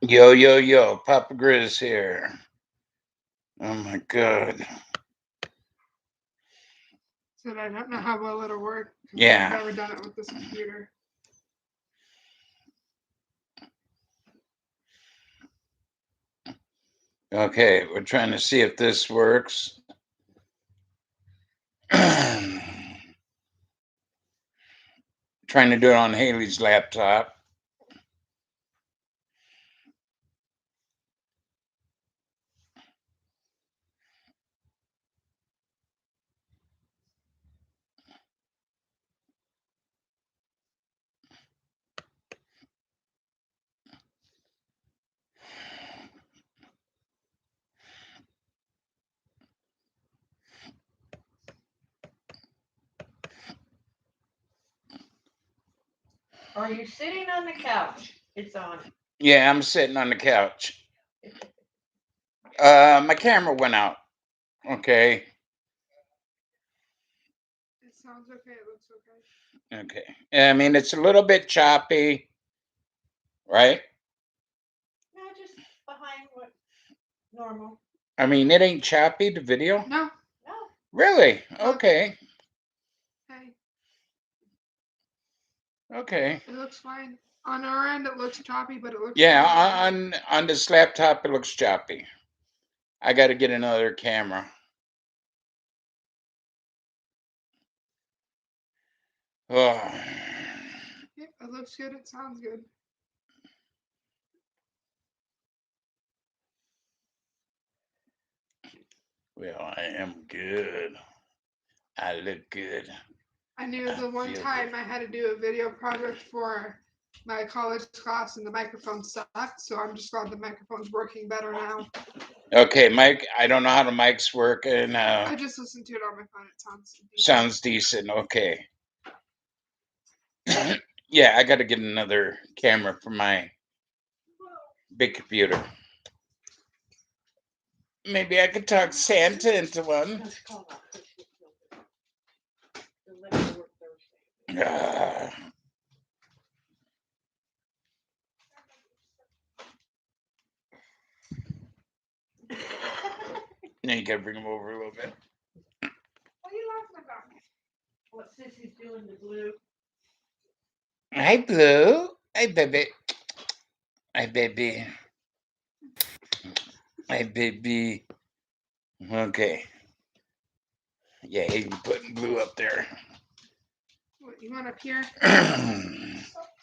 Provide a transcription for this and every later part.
Yo, yo, yo, Papa Grizz here. Oh my god. So I don't know how well it'll work. Yeah. I've never done it with this computer. Okay, we're trying to see if this works. Trying to do it on Haley's laptop. Are you sitting on the couch? It's on. Yeah, I'm sitting on the couch. My camera went out. Okay. It sounds okay. It looks okay. Okay. I mean, it's a little bit choppy, right? No, just behind what normal. I mean, it ain't choppy, the video? No. No. Really? No. Okay. Hey, Okay. it looks fine. On our end, it looks choppy, but it looks Yeah, fine. on this laptop, it looks choppy. I got to get another camera. Oh. Yeah, it looks good. It sounds good. Well, I am good. I look good. I knew the one feel time good. I had to do a video project for my college class and the microphone sucked, so I'm just glad the microphone's working better now. Okay, Mike, I don't know how the mic's working. I just listened to it on my phone. It sounds decent. Sounds decent. Okay. Yeah, I got to get another camera for my big computer. Maybe I could talk Santa into one. Ah. Now you gotta bring him over a little bit. What are you laughing about? What Sissy's doing to Blue? Hi, Blue. Hi, baby. Hi, baby. Hi, baby. Okay. Yeah, he's putting Blue up there. What, you want up here?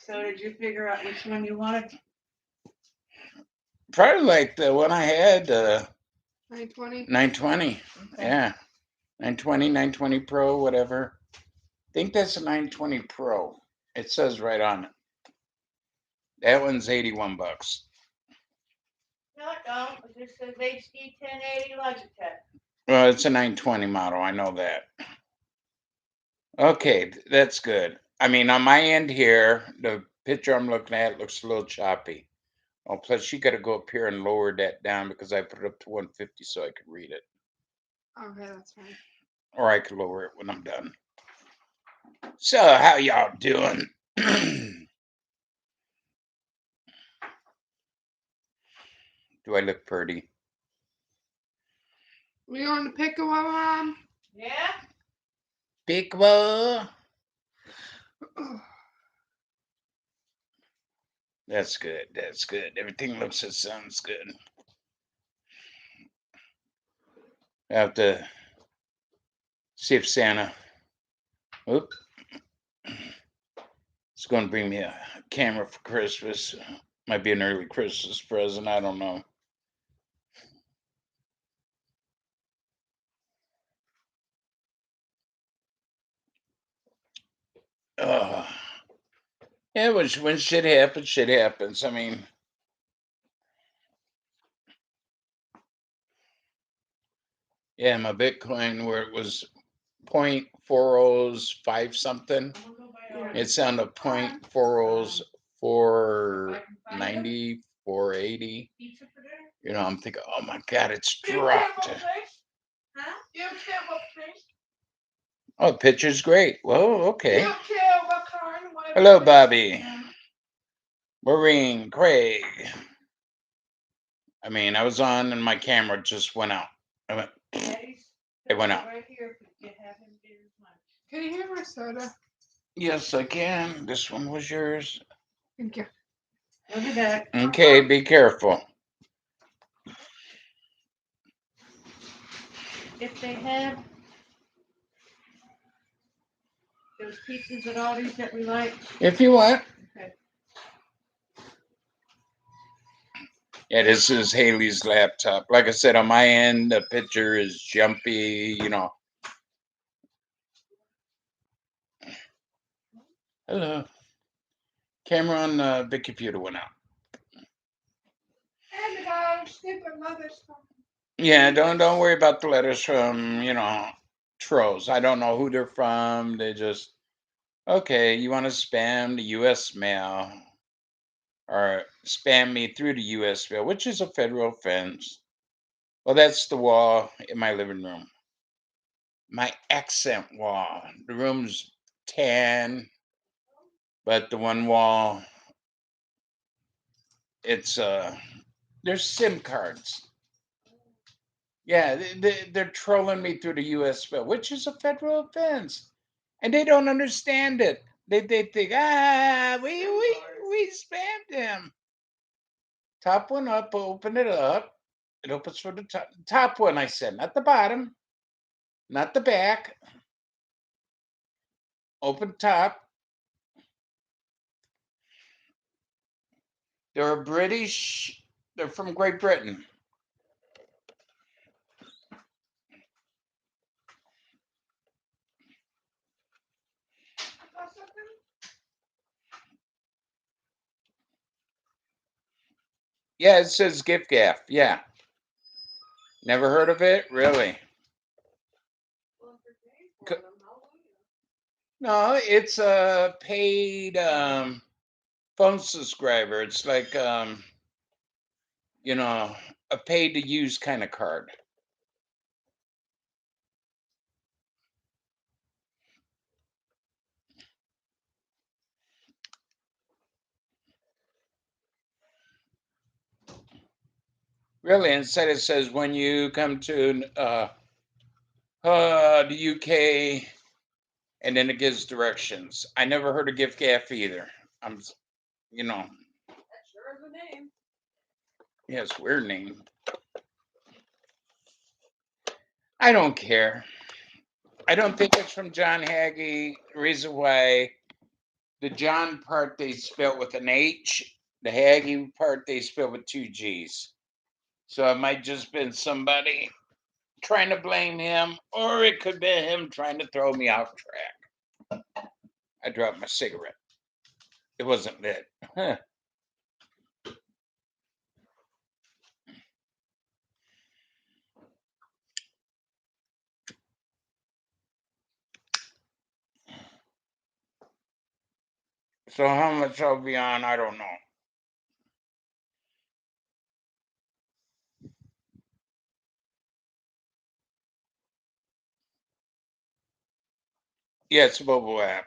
So did you figure out which one you wanted? Probably like the one I had, 920. 920. Okay. Yeah. 920, 920 Pro, whatever. I think that's a 920 Pro. It says right on it. That one's 81 bucks. No, it don't. It just says HD 1080 Logitech. Well, it's a 920 model. I know that. Okay, that's good. I mean, on my end here, the picture I'm looking at looks a little choppy. Oh, plus you got to go up here and lower that down because I put it up to 150 so I could read it. Okay, that's fine. Or I could lower it when I'm done. So, how y'all doing? Do I look pretty? We going to pick a one, Mom? Yeah? Peekaboo. That's good. That's good. Everything looks and sounds good. I have to see if Santa. Oop. It's going to bring me a camera for Christmas. Might be an early Christmas present. I don't know. Oh. Yeah, when shit happens, shit happens. I mean, yeah, my Bitcoin where it was 0.40s5 something. It's down to 0.40s 490, 480. You know, I'm thinking, oh my God, it's dropped. Huh? You don't care about place. Oh, the picture's great. Whoa, okay. You don't care what car and whatever. Hello, Bobby. Maureen, Craig. I mean, I was on and my camera just went out. I went, Daddy's it went out. right here. If you have him get his lunch. Can you hear my soda? Yes, I can. This one was yours. Thank you. I'll be back. Okay, be careful. If they have those pizzas at Aldi's that we like. If you want. Okay. Yeah, this is Haley's laptop. Like I said, on my end, the picture is jumpy, Hello. Camera on the big computer went out. And the guy, stupid mother's phone. Yeah, don't worry about the letters from, trolls. I don't know who they're from. They just, okay, you want to spam the U.S. mail or spam me through the U.S. mail, which is a federal offense. Well, that's the wall in my living room. My accent wall. The room's tan, but the one wall, it's there's SIM cards. Yeah, they're trolling me through the U.S. mail, which is a federal offense, and they don't understand it. They think we spammed him. Top one up, open it up. It opens from the top one. I said, not the bottom, not the back. Open top. They're British. They're from Great Britain. Yeah, it says gift gaff. Yeah. Never heard of it? Really? No, it's a paid phone subscriber. It's like a paid to use kind of card. Really, instead it says when you come to the UK, and then it gives directions. I never heard of gift gaff either. I'm, you know, That sure is a name. yeah, it's a weird name. I don't care. I don't think it's from John Hagee. The reason why the John part they spelled with an H, the Hagee part they spelled with two G's. So it might just been somebody trying to blame him, or it could be him trying to throw me off track. I dropped my cigarette. It wasn't lit. Huh. So how much I'll be on, I don't know. Yeah, it's a mobile app.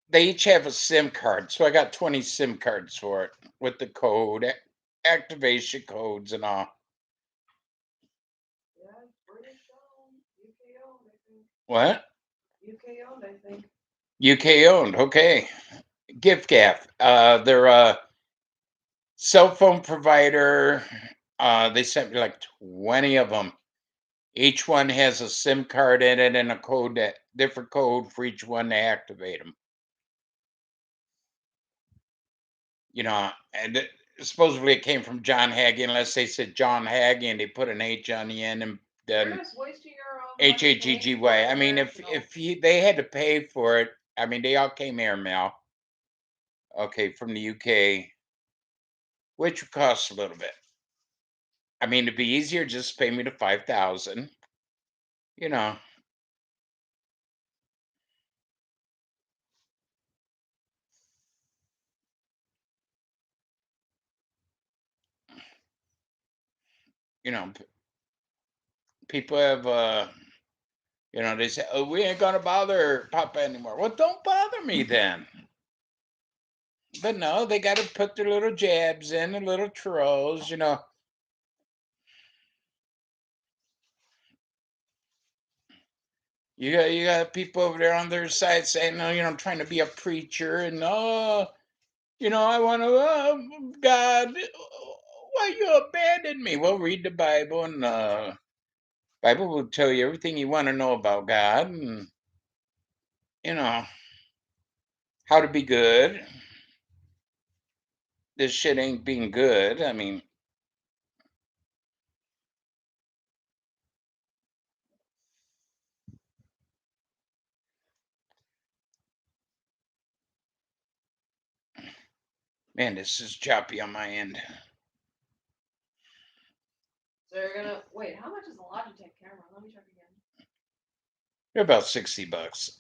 They each have a SIM card, so I got 20 SIM cards for it with the code, activation codes, and all. Yeah, British owned, UK owned, I think. What? UK owned, I think. UK owned. Okay. Gift gaff. They're a cell phone provider. They sent me like 20 of them. Each one has a SIM card in it and a code different code for each one to activate them. And supposedly it came from John Hagee, unless they said John Hagee and they put an H on the end and You're then just wasting your own money paying HAGGY. for I mean, it, they had to pay for it, I mean, they all came airmail. Okay, from the UK, which costs a little bit. I mean, it'd be easier just pay me the 5,000. You know, people have they say, "Oh, we ain't gonna bother Papa anymore." Well, don't bother me then. But no, they got to put their little jabs in, their little trolls, You got people over there on their side saying, no, trying to be a preacher and I want to, God, why you abandoned me? Well, read the Bible, and Bible will tell you everything you want to know about God, and you know how to be good. This shit ain't being good. I mean, man, this is choppy on my end. So you're gonna wait. How much is a Logitech camera? Let me check again. They're about $60.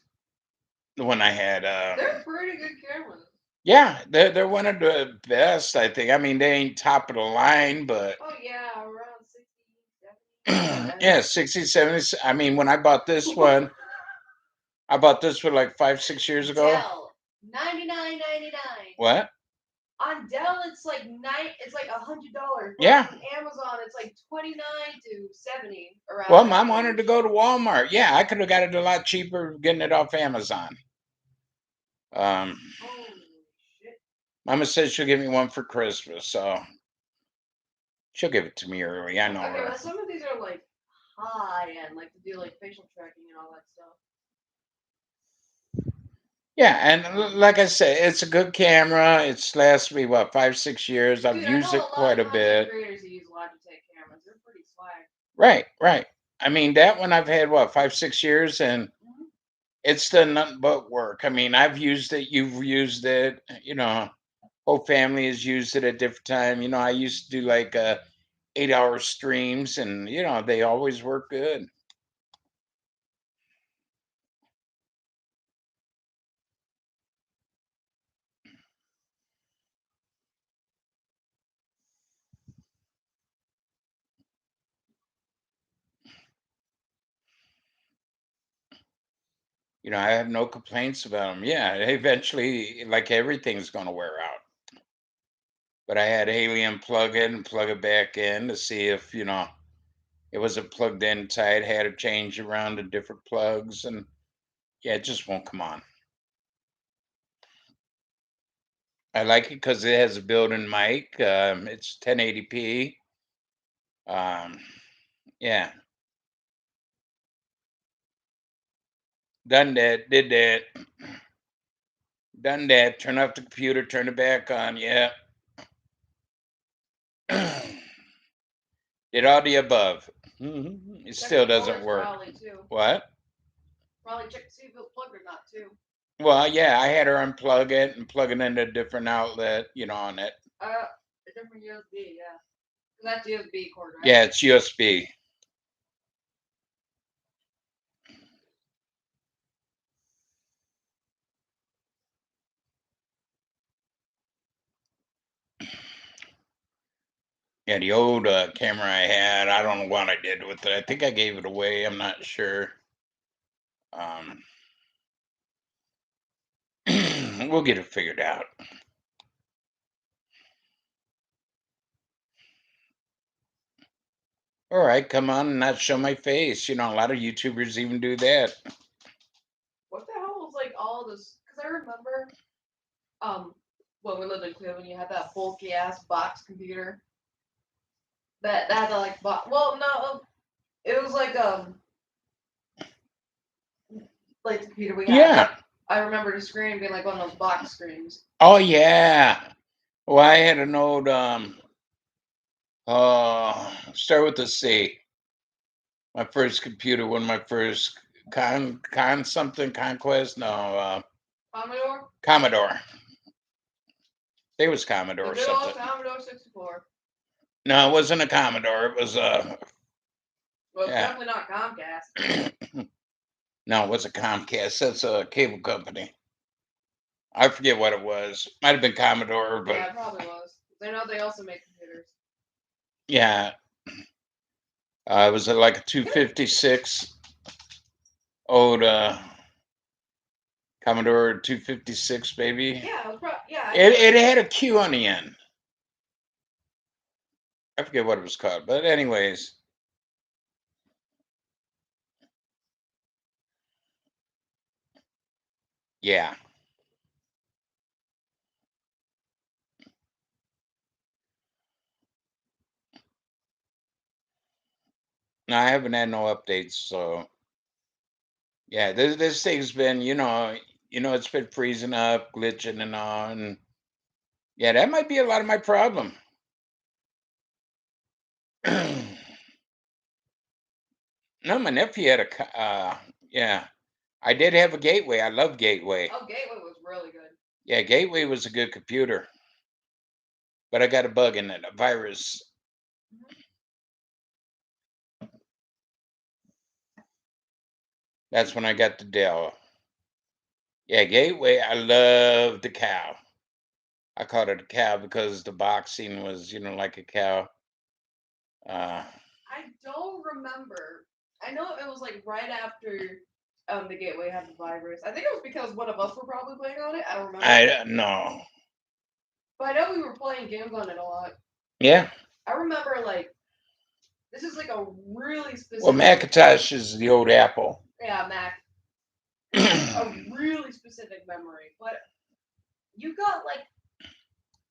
The one I had. They're pretty good cameras. Yeah, they're one of the best, I think. I mean, they ain't top of the line, but Oh yeah, around 60, 70. yeah, 60, 70. I mean, when I bought this one, I bought this one like 5, 6 years ago. Dell, $99.99. What? On Dell, it's like $100. Yeah. On Amazon, it's like 29 to 70 around. Well, that Mom wanted range. to go to Walmart. Yeah, I could have got it a lot cheaper getting it off Amazon. Holy shit. Mama says she'll give me one for Christmas, so she'll give it to me early. I know Okay, her. well, some of these are like high end, like to do like facial tracking and all that stuff. Yeah, and like I said, it's a good camera. It's lasted me, what, 5, 6 years. I've Dude, used I it know a lot quite a of content bit. creators who use Logitech cameras. They're pretty swag. Right. I mean, that one I've had, what, 5, 6 years, and Mm-hmm. it's done nothing but work. I mean, I've used it. You've used it. Whole family has used it at different time. I used to do like 8-hour streams, and they always work good. I have no complaints about them. Yeah, eventually, like everything's going to wear out. But I had Haley unplug it and plug it back in to see if, it wasn't plugged in tight. Had to change around the different plugs, and yeah, it just won't come on. I like it because it has a built-in mic. It's 1080p. Yeah, done that, did that, done that. Turn off the computer, turn it back on. Yeah. Did all the above. It still doesn't work. Probably too. What? Probably check to see if it'll plug or not too. Well, yeah, I had her unplug it and plug it into a different outlet, on it. A different USB, yeah. That's USB cord, right? Yeah, it's USB. Yeah, the old camera I had, I don't know what I did with it. I think I gave it away. I'm not sure. We'll get it figured out. All right, come on and not show my face. A lot of YouTubers even do that. What the hell was like all this? Because I remember, when we lived in Cleveland, you had that bulky ass box computer. That had the like well, no, it was like like the computer we had. Yeah. I remember the screen being like one of those box screens. Oh yeah. Well, I had an old start with the C. My first computer, one of my first conquest. No, Commodore. It was Commodore The or good old something. Commodore 64. No, it wasn't a Commodore. It was Well, it's yeah. definitely not Comcast. No, it was a Comcast. That's a cable company. I forget what it was. Might have been Commodore, but Yeah, it probably was. I know they also make computers. yeah. It was like a 256 old Commodore 256, baby. Yeah, yeah, I It know. it had a Q on the end. I forget what it was called, but anyways, yeah. No, I haven't had no updates, so yeah, this thing's been, it's been freezing up, glitching and all, and yeah, that might be a lot of my problem. No, my nephew had yeah, I did have a Gateway. I love Gateway. Oh, Gateway was really good. Yeah, Gateway was a good computer, but I got a bug in it, a virus. That's when I got the Dell. Yeah, Gateway. I love the cow. I called it a cow because the boxing was, like a cow. Uh, I don't remember. I know it was like right after the Gateway had the virus. I think it was because one of us were probably playing on it. I don't remember. I don't know. But I know we were playing games on it a lot. Yeah. I remember like this is like a really Well, specific. Macintosh is the old Apple. Yeah, Mac. This is a really specific memory, but you got like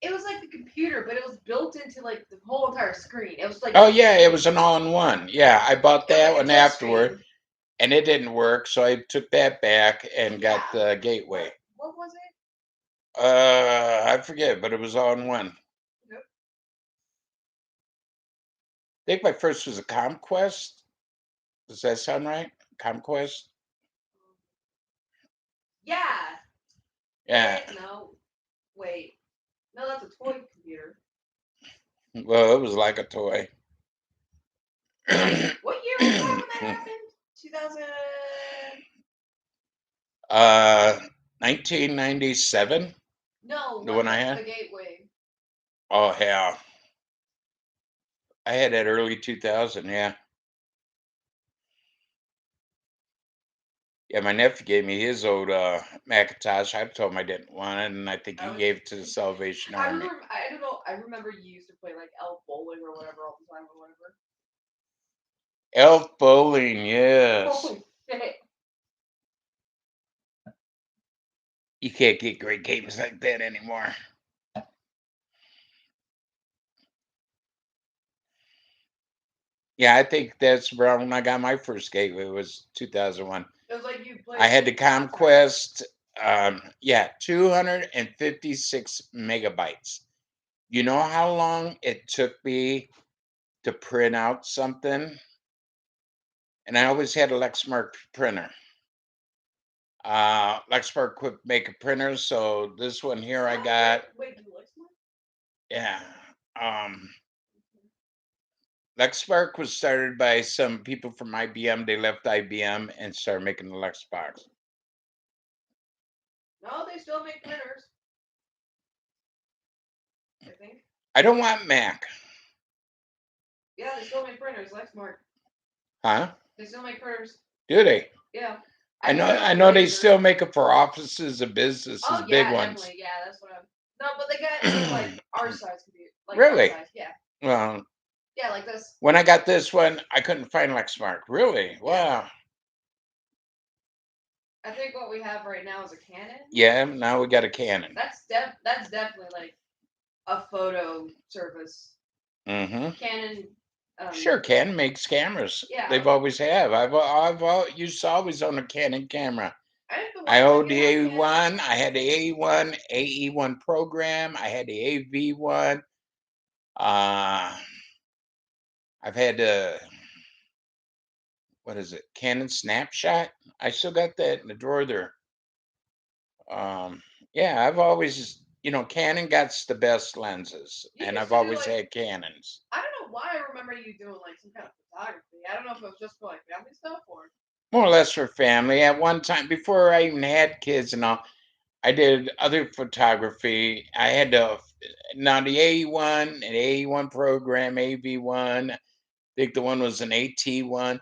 it was like the computer, but it was built into like the whole entire screen. It was like Oh yeah, it was an all-in-one. Yeah, I bought it was that like a one touch afterward, screen. and it didn't work, so I took that back and got Yeah. the Gateway. What was it? I forget, but it was all in one. Yep. I think my first was a Conquest. Does that sound right? Conquest? Yeah. Yeah. No. Wait. No, that's a toy computer. Well, it was like a toy. What year was that when that happened? 2000. 1997. No, The when one I the had. Gateway. Oh hell, I had that early 2000. Yeah. Yeah, my nephew gave me his old Macintosh. I told him I didn't want it, and I think he gave it to the Salvation Army. I don't know. I remember you used to play like Elf Bowling or whatever all the time or whatever. Elf Bowling, yes. Holy shit. You can't get great games like that anymore. Yeah, I think that's around when I got my first Gateway. It was 2001. It was like you played. I had the Conquest. Yeah, 256 megabytes. You know how long it took me to print out something? And I always had a Lexmark printer. Lexmark quit making printers, so this one here I got. Wait, you Lexmark? Yeah. Um, Lexmark was started by some people from IBM. They left IBM and started making the Lexbox. No, they still make printers. I think. I don't want Mac. Yeah, they still make printers. Lexmark. Huh? They still make printers. Do they? Yeah. I know never I know they played still make it for offices and businesses, Oh big yeah, ones. definitely. Yeah, that's what I'm. No, but they got for like our size computer, like Really? our size. Yeah. Well, Yeah, like this. when I got this one, I couldn't find Lexmark. Really? Wow. I think what we have right now is a Canon. Yeah, now we got a Canon. That's definitely like a photo service. Mm-hmm. Canon. Sure, Canon makes cameras. Yeah. They've always have. I've used to always own a Canon camera. I think the I one owned we the have Canon- A1. I had the A1, AE1 program. I had the AV1. I've had the what is it? Canon Snapshot. I still got that in the drawer there. Yeah, I've always, Canon got the best lenses, You and used I've to do, always like- had Canons. I don't know why I remember you doing like some kind of photography. I don't know if it was just for like family stuff or. More or less for family. At one time, before I even had kids and all, I did other photography. I had to now the A1 and A1 program, AV1. I think the one was an AT1.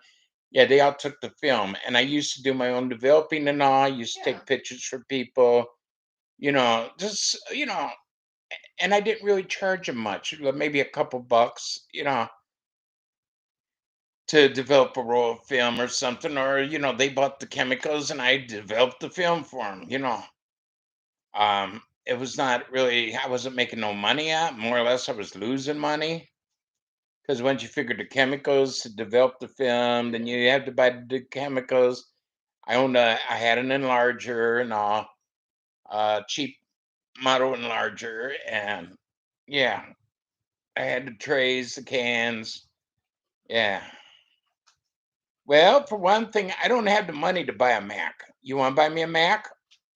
Yeah, they all took the film, and I used to do my own developing and all. I used to Yeah. take pictures for people. just and I didn't really charge them much, maybe a couple bucks, to develop a roll of film or something, or they bought the chemicals and I developed the film for them. It was not really, I wasn't making no money at, more or less I was losing money. Because once you figure the chemicals to develop the film, then you have to buy the chemicals. I had an enlarger and all, cheap model enlarger, and yeah, I had the trays, the cans. Yeah. Well, for one thing, I don't have the money to buy a Mac. You want to buy me a Mac?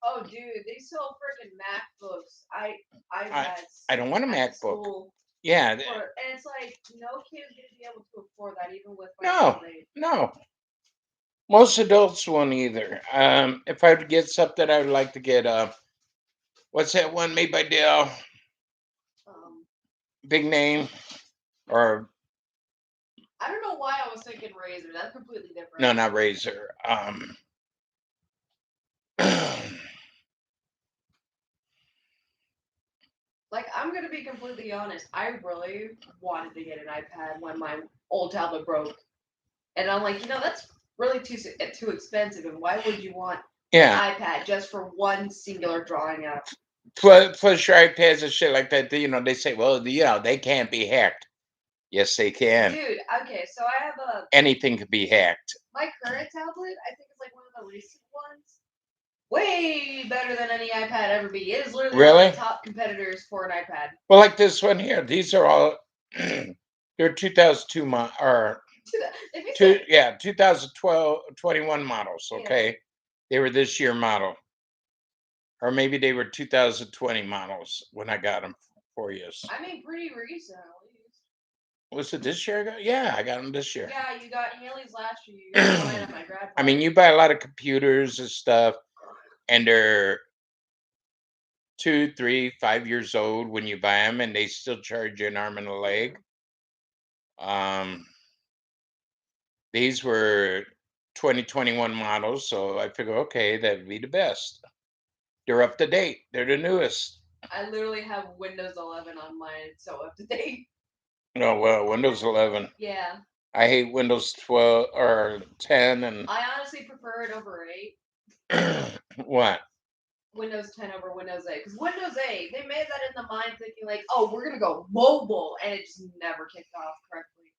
Oh, dude, they sell freaking MacBooks. I iPads I don't want a at the MacBook. school Yeah, and it's like no kid's gonna be able to afford that, even with no, financial aid. no. Most adults won't either. If I would get something, I would like to get what's that one made by Dell? Um, Big name or I don't know why I was thinking Razer. That's completely different. no, not Razer. Like, I'm gonna be completely honest. I really wanted to get an iPad when my old tablet broke, and I'm like, that's really too expensive. And why would you want Yeah. an iPad just for one singular drawing app? Plus your iPads and shit like that. They say, well, they can't be hacked. Yes, they can. Dude, okay, so I have Anything could be hacked. my current tablet. I think it's like one of the recent ones. Way better than any iPad ever be. It is literally one Really? of the top competitors for an iPad. Well, like this one here. These are all they're 2002 or If you said, 2012 21 models. Yeah. Okay, they were this year model, or maybe they were 2020 models when I got them for you. I mean, pretty recent at least. Was it this year? Yeah, I got them this year. Yeah, you got Haley's last year. You got mine at my grandfather's. I mean, you buy a lot of computers and stuff, and they're 2, 3, 5 years old when you buy them, and they still charge you an arm and a leg. These were 2021 models, so I figure, okay, that'd be the best. They're up to date. They're the newest. I literally have Windows 11 on mine. It's so up to date. Oh well, Windows 11. Yeah. I hate Windows 12 or 10 and I honestly prefer it over 8. what? Windows 10 over Windows 8. Because Windows 8, they made that in the mind thinking like, oh, we're going to go mobile. And it just never kicked off correctly.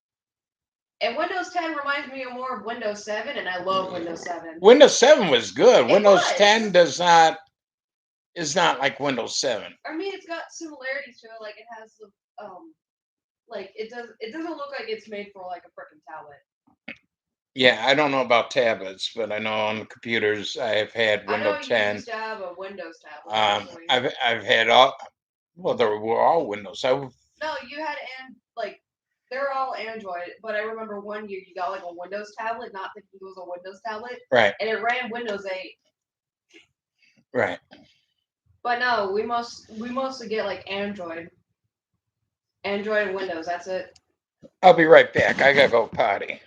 And Windows 10 reminds me more of Windows 7, and I love Windows 7. Windows 7 was good. It Windows was. 10 is not like Windows 7. I mean, it's got similarities to it. Like it has the like it doesn't look like it's made for like a freaking tablet. Yeah, I don't know about tablets, but I know on computers I've had I know Windows you 10. used to have a Windows tablet. Actually. I've had all. Well, they were all Windows. No, you had like they're all Android, but I remember one year you got like a Windows tablet, not thinking it was a Windows tablet, Right. and it ran Windows 8. Right. But no, we mostly get like Android and Windows. That's it. I'll be right back. I gotta go potty.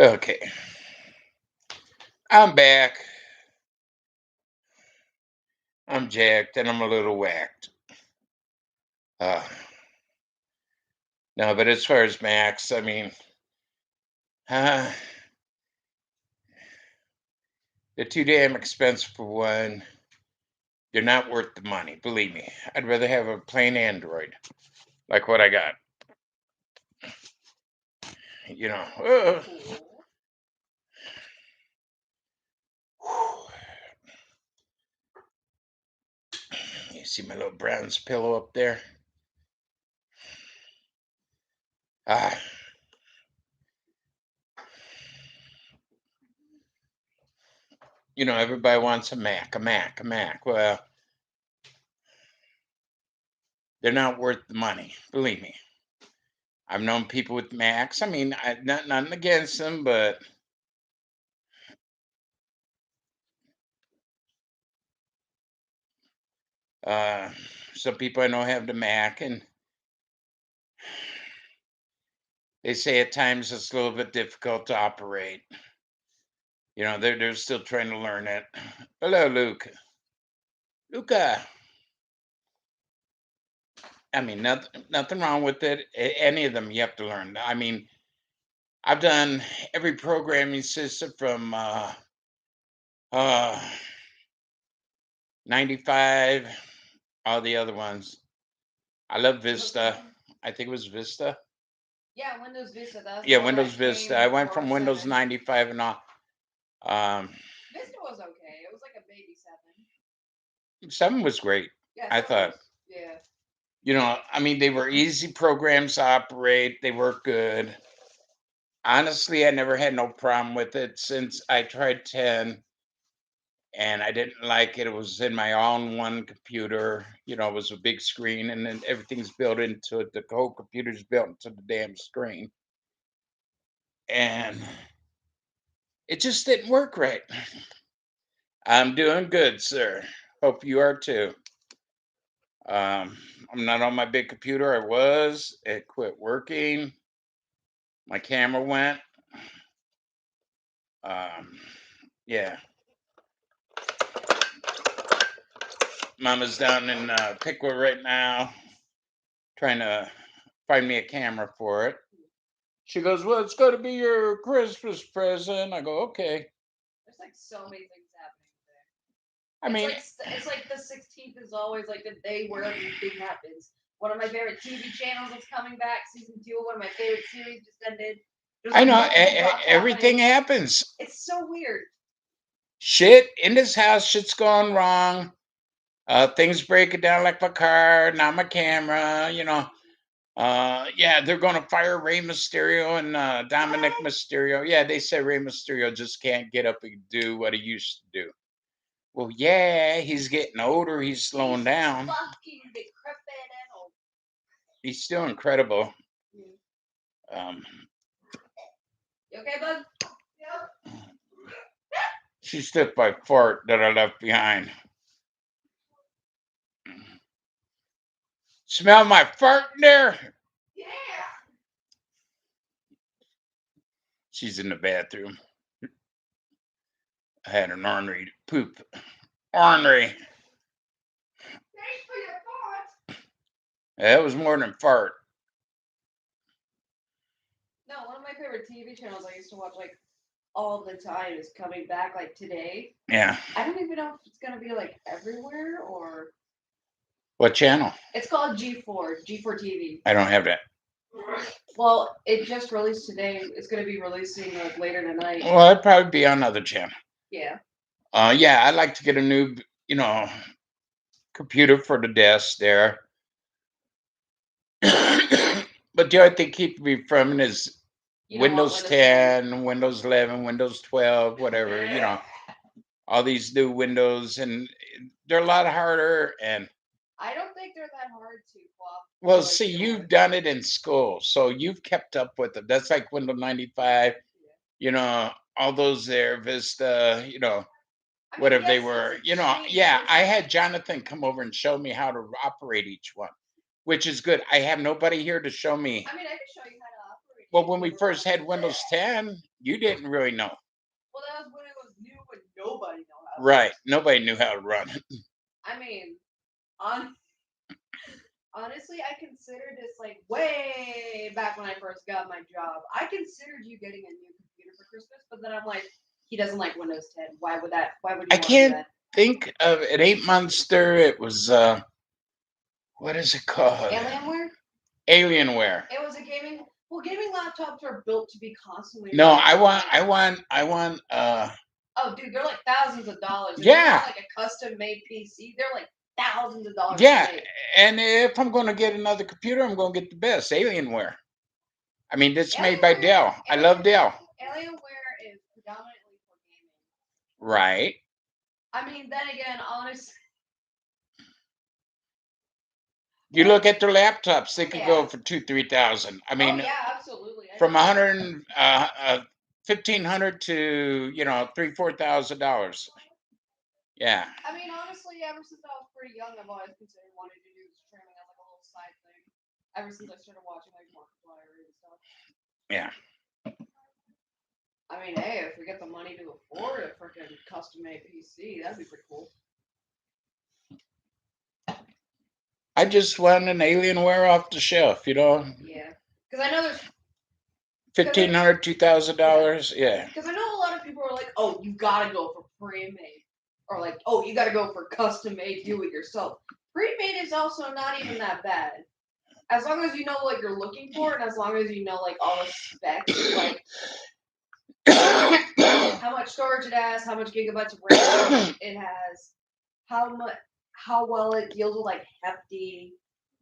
Okay, I'm back. I'm jacked and I'm a little whacked. Uh, no, but as far as Macs, I mean, uh, they're too damn expensive for one. They're not worth the money, believe me. I'd rather have a plain Android like what I got. You know, you see my little bronze pillow up there? Ah, everybody wants a Mac, a Mac, a Mac. Well, they're not worth the money, believe me. I've known people with Macs. I mean, nothing against them, but uh, some people I know have the Mac, and they say at times it's a little bit difficult to operate. They're still trying to learn it. Hello, Luke. Luca. I mean, nothing wrong with it. Any of them you have to learn. I mean, I've done every programming system from uh 95, all the other ones. I love Vista. I think it was Vista. Yeah, Windows Vista. That's Yeah, the one Windows that Vista. came I went before from Windows 7. 95 and all. Vista was okay. It was like a baby 7. 7 was great. Yeah, I 7 thought. was, yeah. I mean, they were easy programs to operate. They work good. Honestly, I never had no problem with it since I tried 10 and I didn't like it. It was in my all-in-one computer. It was a big screen and then everything's built into it. The whole computer's built into the damn screen. And it just didn't work right. I'm doing good, sir. Hope you are too. I'm not on my big computer. I was. It quit working. My camera went. Yeah. Mama's down in Pickwa right now, trying to find me a camera for it. She goes, "Well, it's got to be your Christmas present." I go, "Okay." There's like so many things happening today. I mean, It's like the 16th is always like the day where everything happens. One of my favorite TV channels is coming back, season 2. One of my favorite series just ended. There's I like know multiple drops everything happening. happens. It's so weird. Shit in this house, shit's gone wrong. Things breaking down like my car, not my camera. Yeah, they're going to fire Rey Mysterio and Dominic Mysterio. Yeah, they say Rey Mysterio just can't get up and do what he used to do. Well, yeah, he's getting older. He's slowing down. Fucking decrepit and old. He's still incredible. Um, You okay, bud? Yep. she sniffed my fart that I left behind. Smell my fart in there? Yeah. She's in the bathroom. I had an ornery poop. Ornery. Thanks for your thoughts. That was more than fart. No, one of my favorite TV channels I used to watch like all the time is coming back like today. Yeah. I don't even know if it's gonna be like everywhere or What channel? it's called G4 TV. I don't have that. Well, it just released today. It's gonna be releasing like later tonight. Well, it'd probably be on another channel. Yeah. Yeah, I'd like to get a new, computer for the desk there. But the other thing keeping me from it is Windows 10, Windows 11, Windows 12, whatever, all these new Windows, and they're a lot harder. And I don't think they're that hard to swap. well, see, you've done it in school, so you've kept up with them. That's like Windows 95, all those there, Vista, I mean, whatever they yes, were, it's a change. yeah, I had Jonathan come over and show me how to operate each one, which is good. I have nobody here to show me. I mean, I can show you how to operate. Well, when we first had Windows 10, You didn't really know. Well, that was when it was new and nobody knew how. Right. Nobody knew how to run it. I mean, on honestly, I considered this like way back when I first got my job. I considered you getting a new computer for Christmas, but then I'm like, he doesn't like Windows 10. Why would that? Why would I you want to do can't that? think of it. Ain't Monster. It was what is it called? Alienware? Alienware. It was a gaming. Well, gaming laptops are built to be constantly. No, running. I want Oh, dude, they're like thousands of dollars. If Yeah. you want like a custom made PC, they're like thousands of dollars. yeah, To make. and if I'm going to get another computer, I'm going to get the best Alienware. I mean, it's made by Alienware- Dell. I love Dell. Alienware is predominantly for gaming. Right. I mean, then again, honestly, You look at their laptops; they could Yeah. go for 2,000-3,000. I mean, oh yeah, absolutely. I from know. 1,500 to $3,000-4,000. Yeah. I mean, honestly, ever since I was pretty young, I've always considered wanting to do streaming as like a little side thing. Ever since I started watching like Markiplier and stuff. Yeah. I mean, hey, if we get the money to afford a freaking custom-made PC, that'd be pretty cool. I just want an Alienware off the shelf. Yeah, because I know there's $1,500, $2,000. Yeah. Because I know a lot of people are like, oh, you gotta go for pre-made. Or like, oh, you gotta go for custom-made, do it yourself. Pre-made is also not even that bad. As long as you know what you're looking for, and as long as you know like all the specs, like how much storage it has, how much gigabytes of RAM it has, how well it deals with like hefty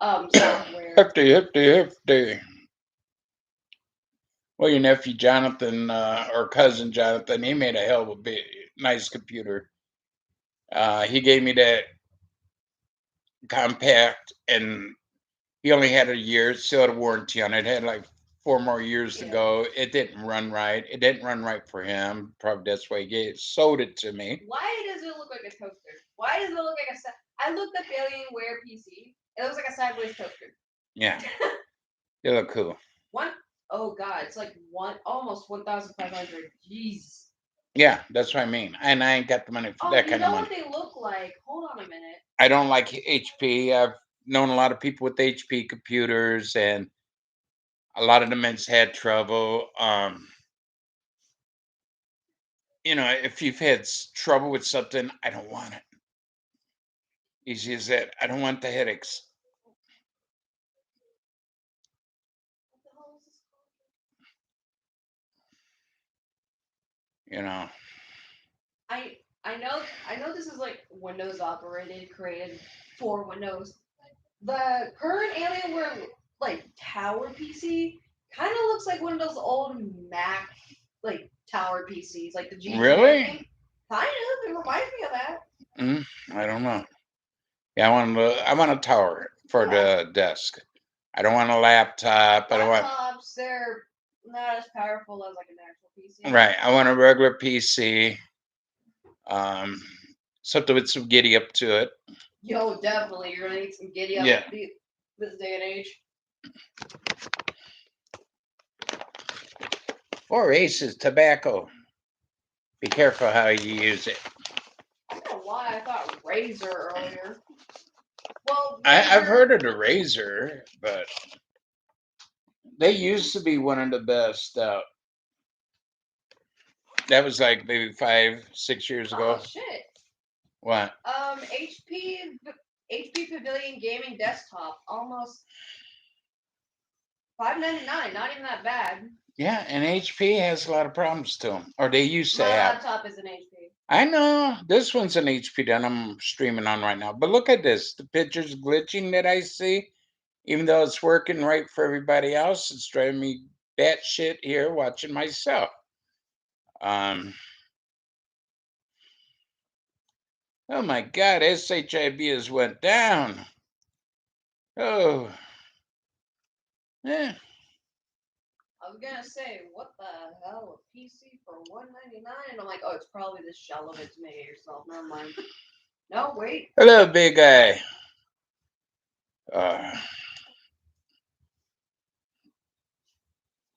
software. Hefty. Well, your nephew Jonathan, or cousin Jonathan, he made a hell of a nice computer. He gave me that compact, and he only had a year. It still had a warranty on it. It had like 4 more years to Yeah. go. It didn't run right. It didn't run right for him. Probably that's why he sold it to me. Why does it look like a toaster? Why does it look like I looked up Alienware PC. It looks like a sideways toaster. Yeah. They look cool. Oh god, it's like almost 1,500. Jeez. Yeah, that's what I mean. And I ain't got the money for that you kind know of what money. they look like? Hold on a minute. I don't like HP. I've known a lot of people with HP computers, and a lot of them has had trouble. If you've had trouble with something, I don't want it. Easy as that. I don't want the headaches. What the hell is this called? You know. I know this is like Windows operated, created for Windows. The current Alienware like tower PC kind of looks like one of those old Mac like tower PCs, like the G. Really? Kind of. It reminds me of that. I don't know. Yeah, I want a tower for the desk. I don't want a laptop. I don't want. Laptops, they're not as powerful as like an actual PC. Right. I want a regular PC. Something with some giddy up to it. Yo, definitely, you're gonna need some giddy up Yeah. this day and age. 4 Aces tobacco. Be careful how you use it. I don't know why I thought Razor earlier. Well, I've heard of the Razor, but they used to be one of the best out. That was like maybe 5-6 years ago. Oh shit. What? HP Pavilion Gaming Desktop, almost $599. Not even that bad. Yeah, and HP has a lot of problems to them, or they used to My have. laptop is an HP. I know this one's an HP that I'm streaming on right now, but look at this. The picture's glitching that I see, even though it's working right for everybody else. It's driving me batshit here watching myself. Oh my God, SHIB has went down. Oh, yeah. I was gonna say, what the hell, a PC for $199? And I'm like, oh, it's probably this shell of it's made yourself. Never mind. No, wait. Hello, big guy.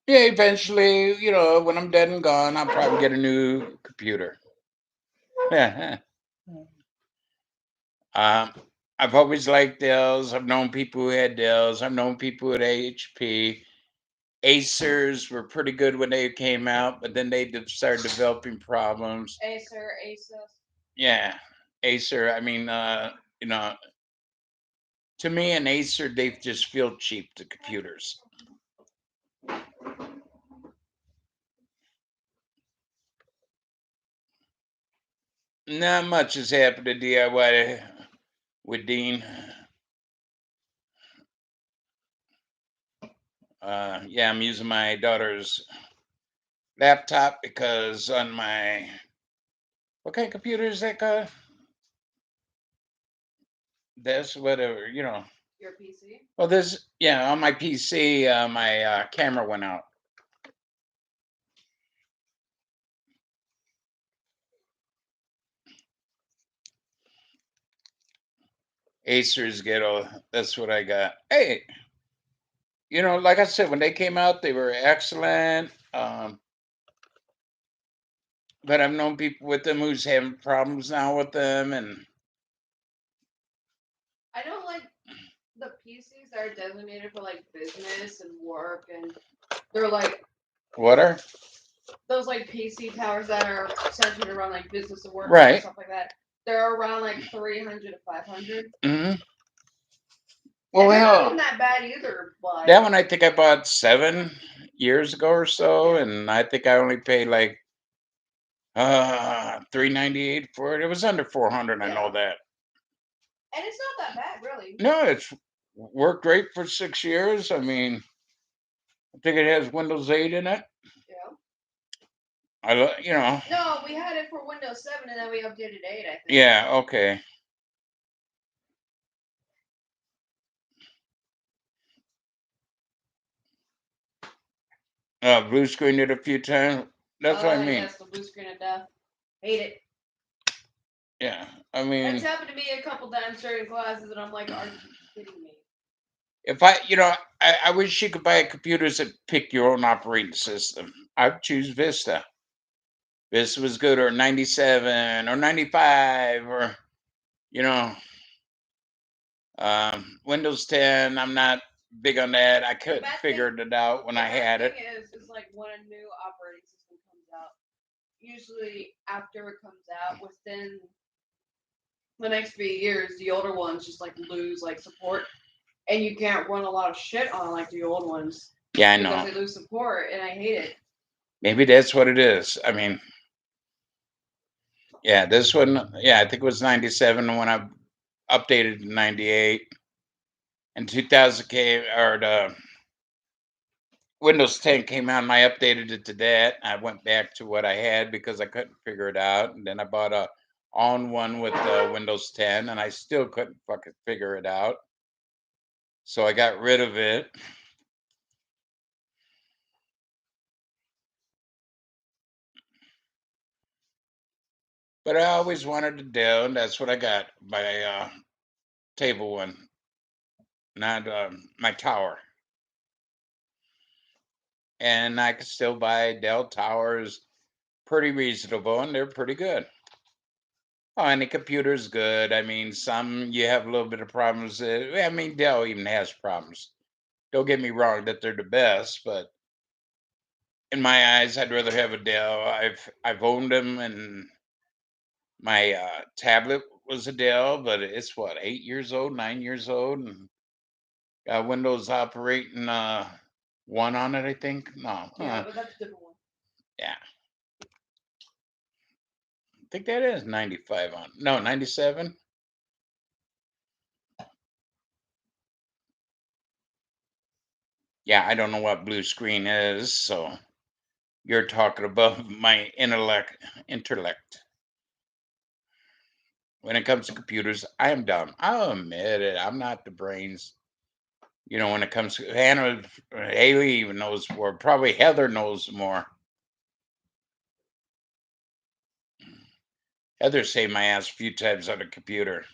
Yeah, eventually, when I'm dead and gone, I'll probably get a new computer. um, I've always liked Dells. I've known people who had Dells. I've known people with HP. Acers were pretty good when they came out, but then they started developing problems. Acer, Asus. Yeah, Acer. I mean, you know, to me, an Acer, they just feel cheap. The computers. Not much has happened to DIY with Dean. Yeah, I'm using my daughter's laptop because on my what kind of computer is that called? That's whatever. Your PC. Well, this yeah on my PC, my camera went out. Acer's ghetto. That's what I got. Hey, like I said, when they came out, they were excellent. But I've known people with them who's having problems now with them, and I don't like the PCs that are designated for like business and work, and they're like what are those like PC towers that are centered around like business and work and right. stuff like that. They're around like 300 to 500, Hmm. Well, and they're not even hell, that bad either. But that one I think I bought 7 years ago or so, and I think I only paid like 398 for it. It was under 400. I know yeah, that. and it's not that bad really. No, it's worked great for 6 years. I mean, I think it has Windows 8 in it. Yeah. No, we had it for Windows 7, and then we updated 8. I think. Yeah, okay. Blue screened it a few times. That's what I mean. Yes, the blue screen of death. Hate it. Yeah, I It's mean, happened to me a couple times during classes, and I'm like, are you kidding me? if I wish you could buy computers that pick your own operating system. I'd choose Vista. Vista was good, or 97, or 95, or you know, Windows 10. I'm not big on that. I The couldn't bad figure thing, it out when the I bad had thing it. is like when a new operating system comes out, usually after it comes out, within the next few years, the older ones just like lose like support, and you can't run a lot of shit on like the old ones Yeah, I because know. they lose support, and I hate it. Maybe that's what it is. I mean, yeah, this one, yeah, I think it was 97 when I updated to 98. And 2000 came, or the Windows 10 came out, and I updated it to that. I went back to what I had because I couldn't figure it out. And then I bought a on one with Windows 10, and I still couldn't fucking figure it out. So I got rid of it. But I always wanted a Dell, and that's what I got. My table one, not my tower. And I could still buy Dell towers pretty reasonable, and they're pretty good. Oh, any computer's good. I mean, some you have a little bit of problems. I mean, Dell even has problems. Don't get me wrong that they're the best, but in my eyes, I'd rather have a Dell. I've owned them, and my tablet was a Dell, but it's what 8 years old, 9 years old, and got Windows operating one on it. I think no, Yeah, but that's a different one. yeah, I think that is 95 on. No, 97. Yeah, I don't know what blue screen is, so you're talking above my intellect. When it comes to computers, I am dumb. I'll admit it. I'm not the brains. When it comes to Hannah, Haley even knows more. Probably Heather knows more. Heather saved my ass a few times on a computer.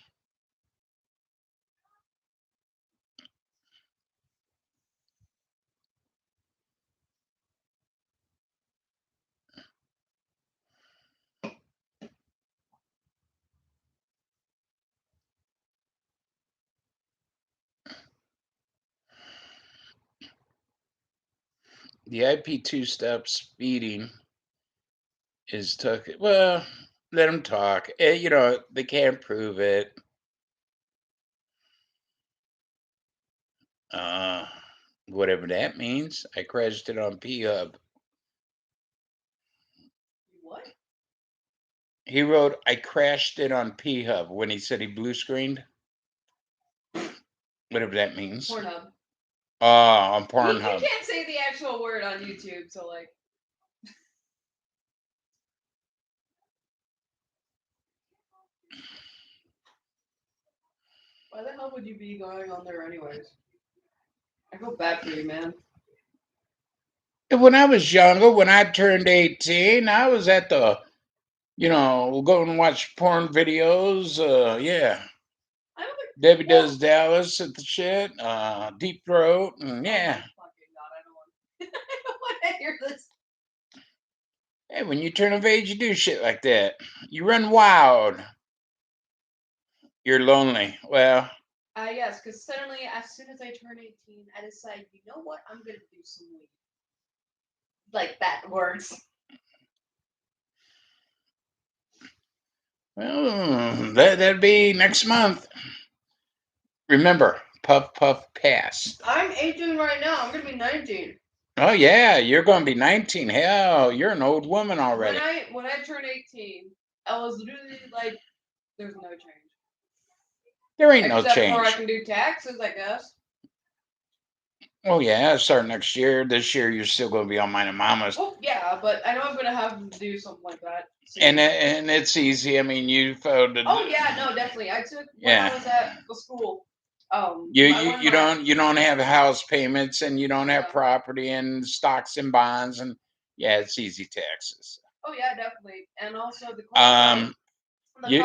The IP two-step speeding is took. Well, let them talk. They can't prove it. Uh, Whatever that means. I crashed it on P-Hub. What? He wrote, I crashed it on P-Hub when he said he blue screened. Whatever that means. Pornhub. Oh, on You Pornhub. can't say the actual word on YouTube, so like. Why the hell would you be going on there anyways? I feel bad for you, man. When I was younger, when I turned 18, I was at the, go and watch porn videos. Yeah. I don't think. Debbie Well- Does Dallas at the shit. Deep Throat. And yeah. Oh my fucking god, I don't want to hear this. Hey, when you turn of age, you do shit like that. You run wild. You're lonely. Well, Yes, because suddenly, as soon as I turn 18, I decide, you know what? I'm gonna do some weed. Like that words. that'd be next month. Remember, puff, puff, pass. I'm 18 right now. I'm gonna be 19. Oh, yeah, you're going to be 19. Hell, you're an old woman already. When I turned 18, I was literally like, there's no change. There ain't no Except change. for I can do taxes, I guess. Oh, yeah, start next year. This year, you're still going to be on mine and mama's. Well, yeah, but I know I'm gonna have to do something like that And soon. it's easy. I mean, you found it. Oh yeah, no, definitely. I took when Yeah. I was at the school. You don't have house payments, and you don't have Yeah. property and stocks and bonds, and yeah, it's easy taxes. Oh yeah, definitely. And also the class. You-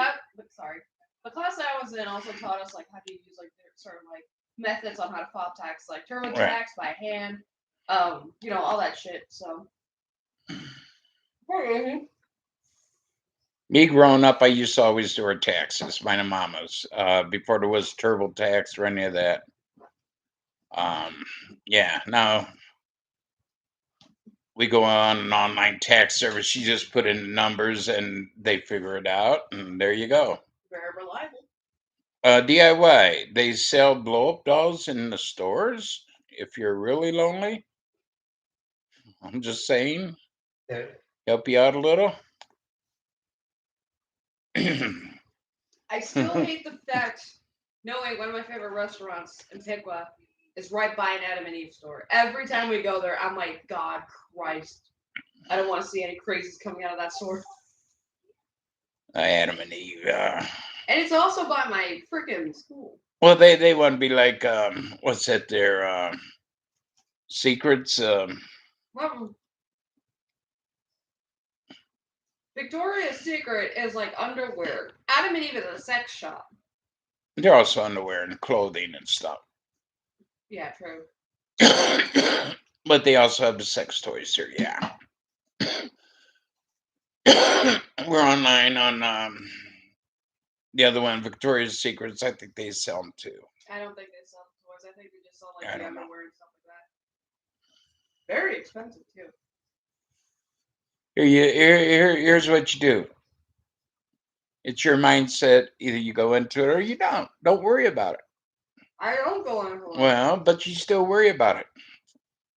The class that I was in also taught us like how to use like certain like methods on how to file tax, like TurboTax Right. by hand, all that shit. So. Mm-hmm. Me growing up, I used to always do our taxes, mine and mama's, before there was TurboTax or any of that. Yeah, now we go on an online tax service. You just put in the numbers and they figure it out, and there you go. Very reliable. DIY. They sell blow up dolls in the stores if you're really lonely. I'm just saying, help you out a little. I still hate the fact knowing one of my favorite restaurants in Piqua is right by an Adam and Eve store. Every time we go there, I'm like, God Christ. I don't want to see any crazies coming out of that store. Adam and Eve. And it's also by my freaking school. Well, they want to be like, what's that? Their secrets. Well, Victoria's Secret is like underwear. Adam and Eve is a sex shop. They're also underwear and clothing and stuff. Yeah, true. But they also have the sex toys here. Yeah. We're online on the other one, Victoria's Secrets. I think they sell them too. I don't think they sell toys. I think they just sell I like the don't know. underwear and stuff like that. Very expensive too. Here's what you do. It's your mindset. Either you go into it or you don't. Don't worry about it. I don't go on for Well, but you still worry about it.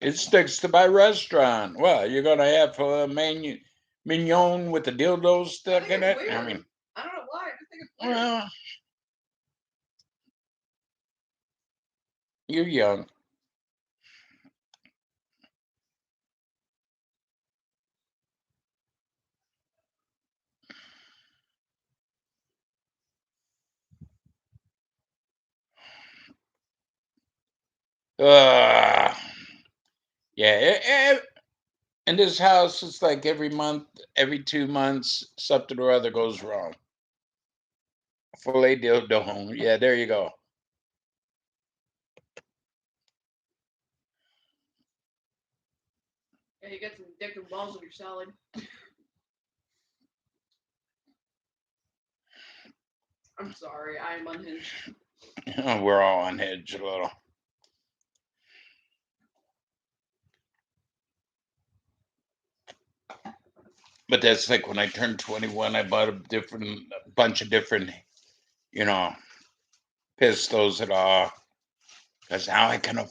It sticks to my restaurant. Well, you're gonna have a mignon with the dildo stuck in it. Weird. I mean, I don't know why. I just think it's weird. well, you're young. Yeah. In this house, it's like every month, every 2 months, something or other goes wrong. Filet dildo. Yeah, there you go. Yeah, you get some dick and balls with your salad. I'm sorry, I am unhinged. We're all unhinged a little. But that's like when I turned 21, I bought a bunch of different, you know, pistols and all, because now I kind of,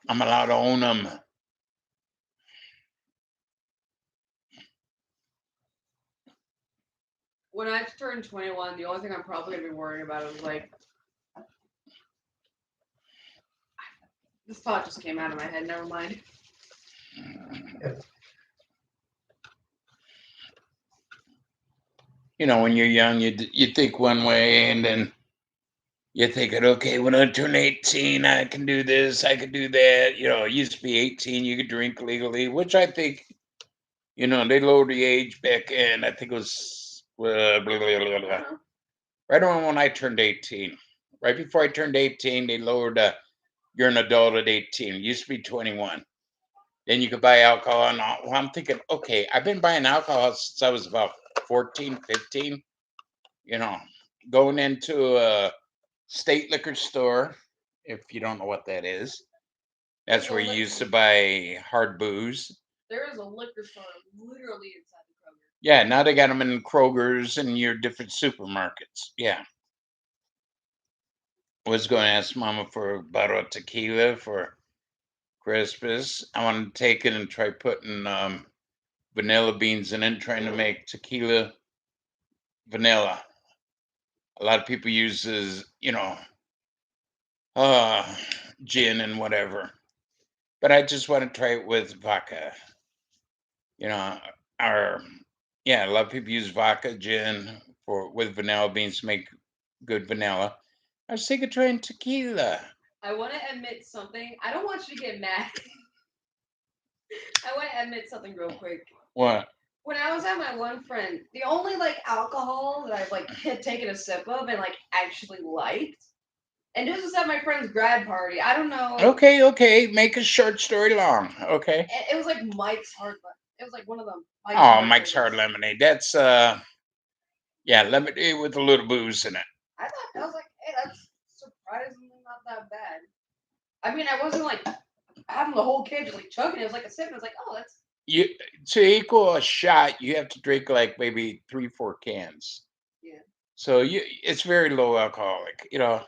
I'm allowed to own them. When I turn 21, the only thing I'm probably gonna be worrying about is like this thought just came out of my head. Never mind. When you're young, you think one way, and then you're thinking, okay, when I turn 18, I can do this, I can do that. It used to be 18, you could drink legally, which I think, they lowered the age back in, I think it was right around when I turned 18. Right before I turned 18, they lowered you're an adult at 18. It used to be 21. Then you could buy alcohol and all. Well, I'm thinking, okay, I've been buying alcohol since I was about 14, 15. Going into a state liquor store, if you don't know what that is. That's where you used to buy hard booze. There is a liquor store literally inside the Kroger. Yeah, now they got them in Kroger's and your different supermarkets. Yeah. I was going to ask Mama for a bottle of tequila for Christmas. I want to take it and try putting vanilla beans in it, trying to make tequila vanilla. A lot of people uses, gin and whatever. But I just want to try it with vodka. Or yeah, a lot of people use vodka, gin with vanilla beans to make good vanilla. I was thinking trying tequila. I want to admit something. I don't want you to get mad. I want to admit something real quick. What? When I was at my one friend, the only alcohol that I've had taken a sip of and actually liked, and this was at my friend's grad party. I don't know. Okay. Make a short story long. Okay. It was Mike's Hard. It was one of them. Mike's Hard Lemonade. That's lemonade with a little booze in it. I was like, hey, that's surprisingly not that bad. I mean, I wasn't having the whole can just chugging it. It was like a sip. And I was like, oh, that's. To equal a shot, you have to drink maybe 3-4 cans. Yeah. So it's very low alcoholic. I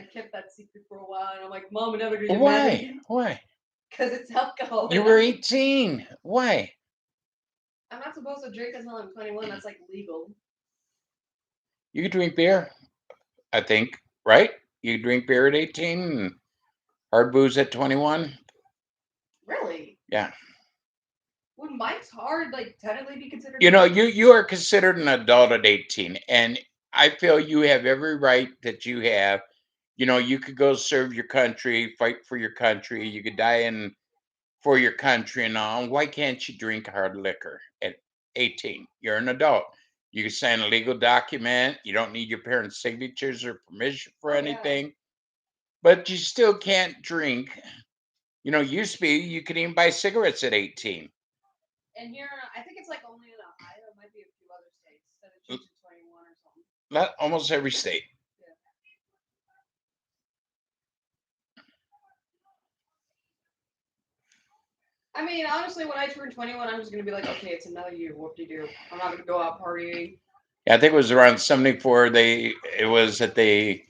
kept that secret for a while, and I'm like, Mom, I'm never gonna get Why? mad. Why? Because it's alcohol. You were 18. Why? I'm not supposed to drink until I'm 21. That's legal. You could drink beer, I think, right? You could drink beer at 18 and hard booze at 21. Really? Yeah. Would Mike's Hard technically be considered? You are considered an adult at 18, and I feel you have every right that you have. You could go serve your country, fight for your country. You could die for your country and all. Why can't you drink hard liquor at 18? You're an adult. You can sign a legal document. You don't need your parents' signatures or permission for anything. Yeah. But you still can't drink. Used to be you could even buy cigarettes at 18. And here, I think it's only in Ohio. It might be a few other states that it's usually 21 or something. Not almost every state. Yeah. I mean, honestly, when I turn 21, I'm just gonna be like, okay, it's another year. Whoop-de-doo. I'm not gonna go out partying. Yeah, I think it was around 74. It was that they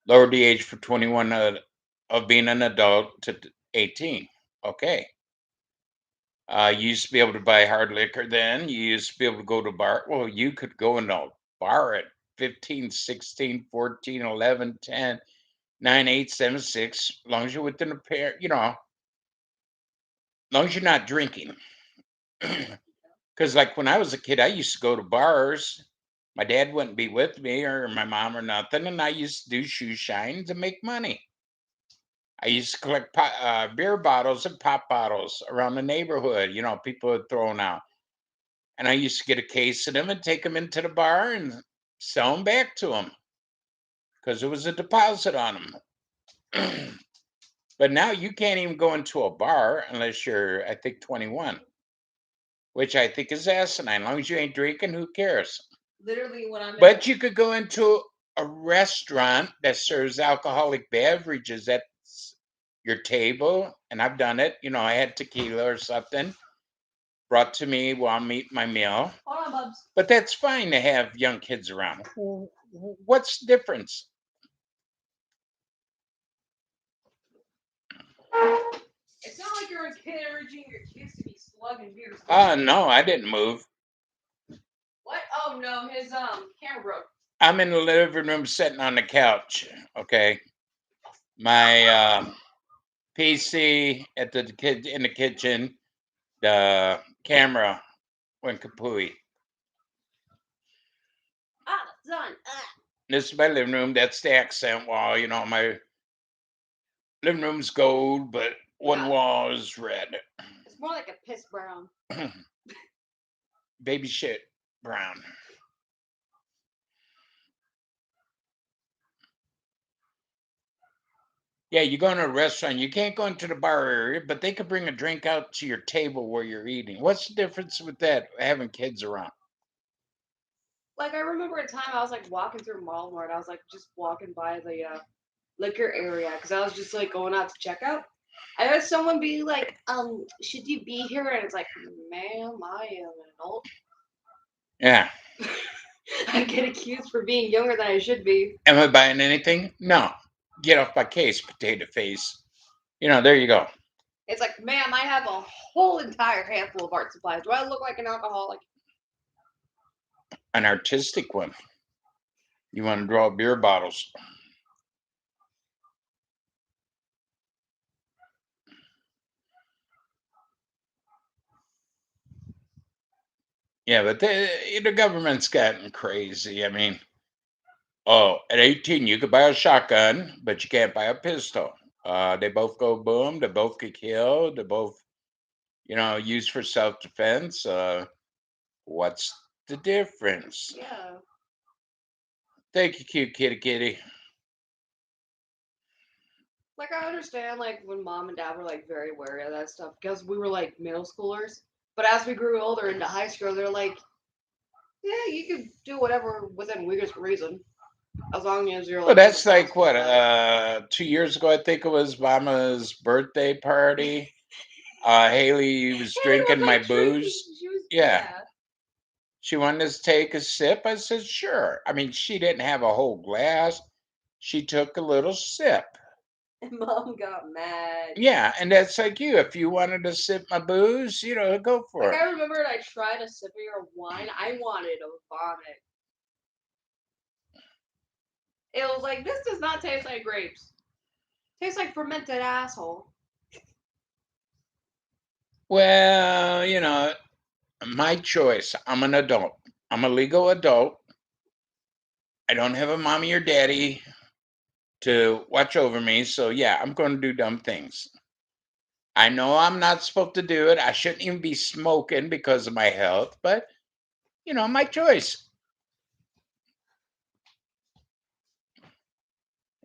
lowered the age for 21 of being an adult to 18. Okay. You used to be able to buy hard liquor then. You used to be able to go to bar. Well, you could go in a bar at 15, 16, 14, 11, 10, 9, 8, 7, 6, as long as you're within a pair, as long as you're not drinking. Because when I was a kid, I used to go to bars. My dad wouldn't be with me or my mom or nothing, and I used to do shoe shine to make money. I used to collect beer bottles and pop bottles around the neighborhood. People had thrown out. And I used to get a case of them and take them into the bar and sell them back to them because there was a deposit on them. But now you can't even go into a bar unless you're, I think, 21, which I think is asinine. As long as you ain't drinking, who cares? Literally, when I'm. But you could go into a restaurant that serves alcoholic beverages at your table, and I've done it. I had tequila or something. brought to me while I'm eating my meal. Hold on, Bubs. But that's fine to have young kids around. What's the difference? It's not like you're encouraging your kids to be slugging beers. No, I didn't move. What? Oh no, his camera broke. I'm in the living room sitting on the couch. Okay. My PC at the in the kitchen, the camera went kapooey. Ah, son. This is my living room. That's the accent wall. You know, my living room's gold, but one Yeah. wall is red. It's more like a piss brown. Baby shit brown. Yeah, you go into a restaurant, you can't go into the bar area, but they could bring a drink out to your table where you're eating. What's the difference with that, having kids around? Like I remember a time I was like walking through Walmart. I was like just walking by the liquor area because I was just like going out to check out. I heard someone be like, should you be here? And it's like, ma'am, I am an adult. Yeah. I get accused for being younger than I should be. Am I buying anything? No. Get off my case, potato face. You know, there you go. It's like, ma'am, I have a whole entire handful of art supplies. Do I look like an alcoholic? An artistic one. You want to draw beer bottles. Yeah, but the government's gotten crazy. I mean, oh, at 18, you could buy a shotgun, but you can't buy a pistol. They both go boom. They both get killed. They both, used for self-defense. What's the difference? Yeah. Thank you, cute kitty. Like I understand like when mom and dad were like very wary of that stuff because we were like middle schoolers. But as we grew older into high school, they're like, yeah, you can do whatever within reason. As long as you're like Well, that's like responsible what, for that. 2 years ago, I think it was Mama's birthday party. Haley was Haley drinking was my like drinking. booze. She was Yeah. She wanted to take a sip. I said, sure. I mean, she didn't have a whole glass. She took a little sip. And mom got mad. Yeah, and that's like you. If you wanted to sip my booze, go for Like it. I remember I tried a sip of your wine. I wanted to vomit. It was like this does not taste like grapes. Tastes like fermented asshole. Well, my choice. I'm an adult. I'm a legal adult. I don't have a mommy or daddy to watch over me. So, yeah, I'm going to do dumb things. I know I'm not supposed to do it. I shouldn't even be smoking because of my health, but, my choice.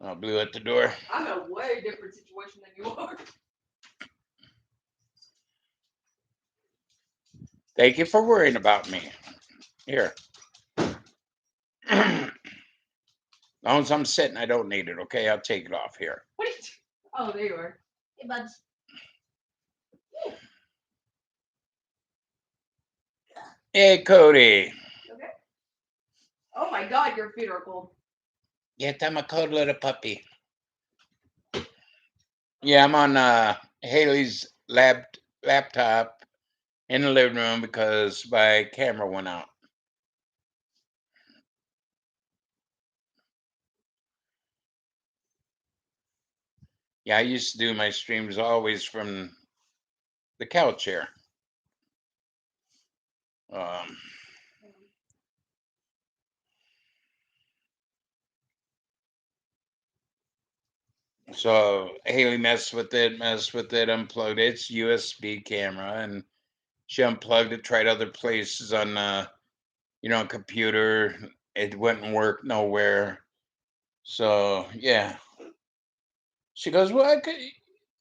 I blew at the door. I'm in a way different situation than you are. Thank you for worrying about me. Here. As long as I'm sitting, I don't need it, okay? I'll take it off here. What are you Oh, there you are. Hey, buds. Hey, Cody. Okay. Oh my god, your feet are cold. Yeah, I'm a cold little puppy. Yeah, I'm on Haley's laptop in the living room because my camera went out. Yeah, I used to do my streams always from the couch here. So Haley messed with it, unplugged it. It's USB camera, and she unplugged it, tried other places on computer. It wouldn't work nowhere. So yeah. She goes, well, I could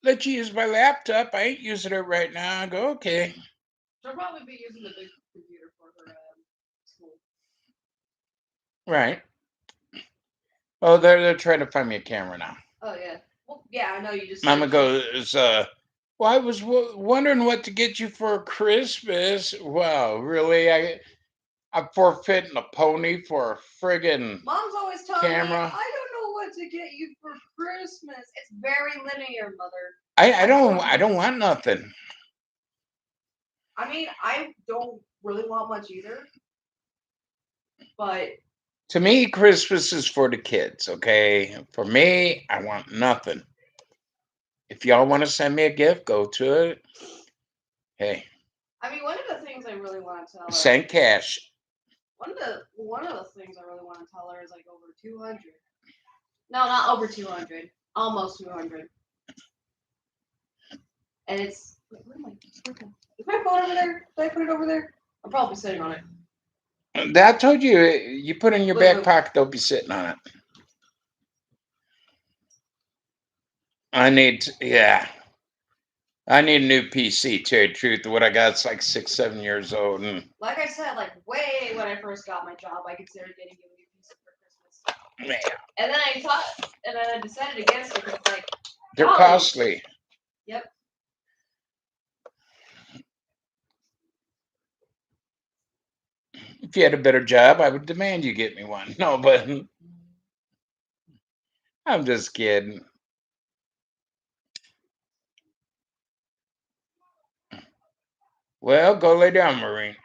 let you use my laptop. I ain't using it right now. I go, okay. She'll probably be using the big computer for her school. Right. Oh, they're trying to find me a camera now. Oh yeah. Well, yeah, I know you just. Mama goes, Well, I was wondering what to get you for Christmas. Wow, really? I'm forfeiting a pony for a friggin' Mom's always telling me, camera. I don't know what to get you for Christmas. It's very linear, Mother. I don't want nothing. I mean, I don't really want much either. But To me, Christmas is for the kids, okay? For me, I want nothing. If y'all want to send me a gift, go to it. Hey, I mean, one of the things I really want to tell her, send cash. one of the things I really want to tell her is like over 200. No, not over 200. Almost 200. And it's wait, where am I? Is my phone over there? Did I put it over there? I'm probably sitting on it. That I told you, you put it in your Look, back look. pocket, don't be sitting on it. Yeah. I need a new PC, to tell you the truth. What I got is like 6, 7 years old. And Like I said, like way when I first got my job, I considered getting you a new PC for Christmas. man, And then I decided against it because it's like, they're oh, costly. yep. If you had a better job, I would demand you get me one. No, but I'm just kidding. Well, go lay down, Marine.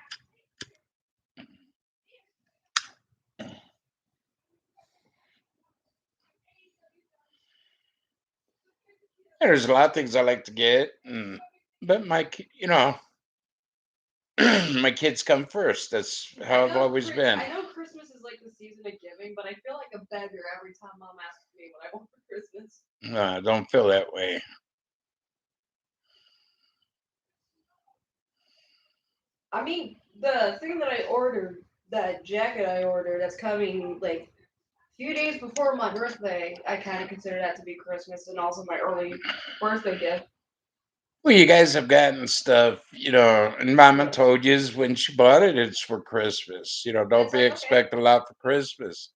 There's a lot of things I like to get, but my kids come first. That's how I've always been. I know Christmas is like the season of giving, but I feel like a beggar every time Mom asks me what I want for Christmas. I don't feel that way. I mean, the thing that I ordered, that jacket I ordered, that's coming like a few days before my birthday. I kind of consider that to be Christmas and also my early birthday gift. Well, you guys have gotten stuff, and Mama told you when she bought it, it's for Christmas. Don't It's be like, okay. expecting a lot for Christmas.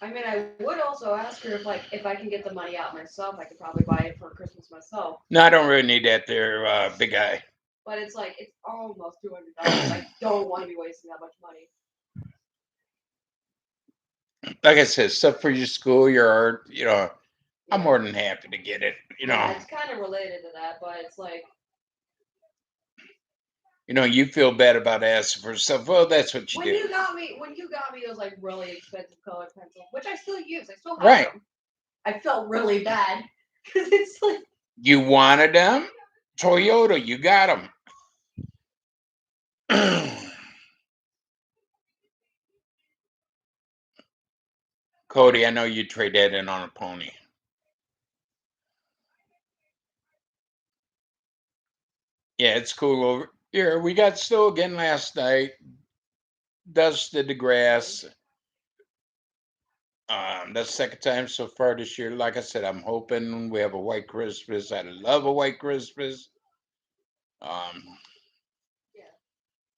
I mean, I would also ask her if I can get the money out myself, I could probably buy it for Christmas myself. No, I don't really need that there, big guy. But it's like it's almost $200. I don't want to be wasting that much money. Like I said, stuff for your school, your art, I'm Yeah. more than happy to get it. Yeah, it's kind of related to that, but it's like You feel bad about asking for stuff. Well, that's what you when do. you got me those like really expensive colored pencils, which I still use. I still have Right. them. I felt really bad because it's like You wanted them? Toyota, you got them. Cody, I know you trade that in on a pony. Yeah, it's cool over here. We got snow again last night. Dusted the grass. That's the second time so far this year. Like I said, I'm hoping we have a white Christmas. I love a white Christmas. Um, yeah,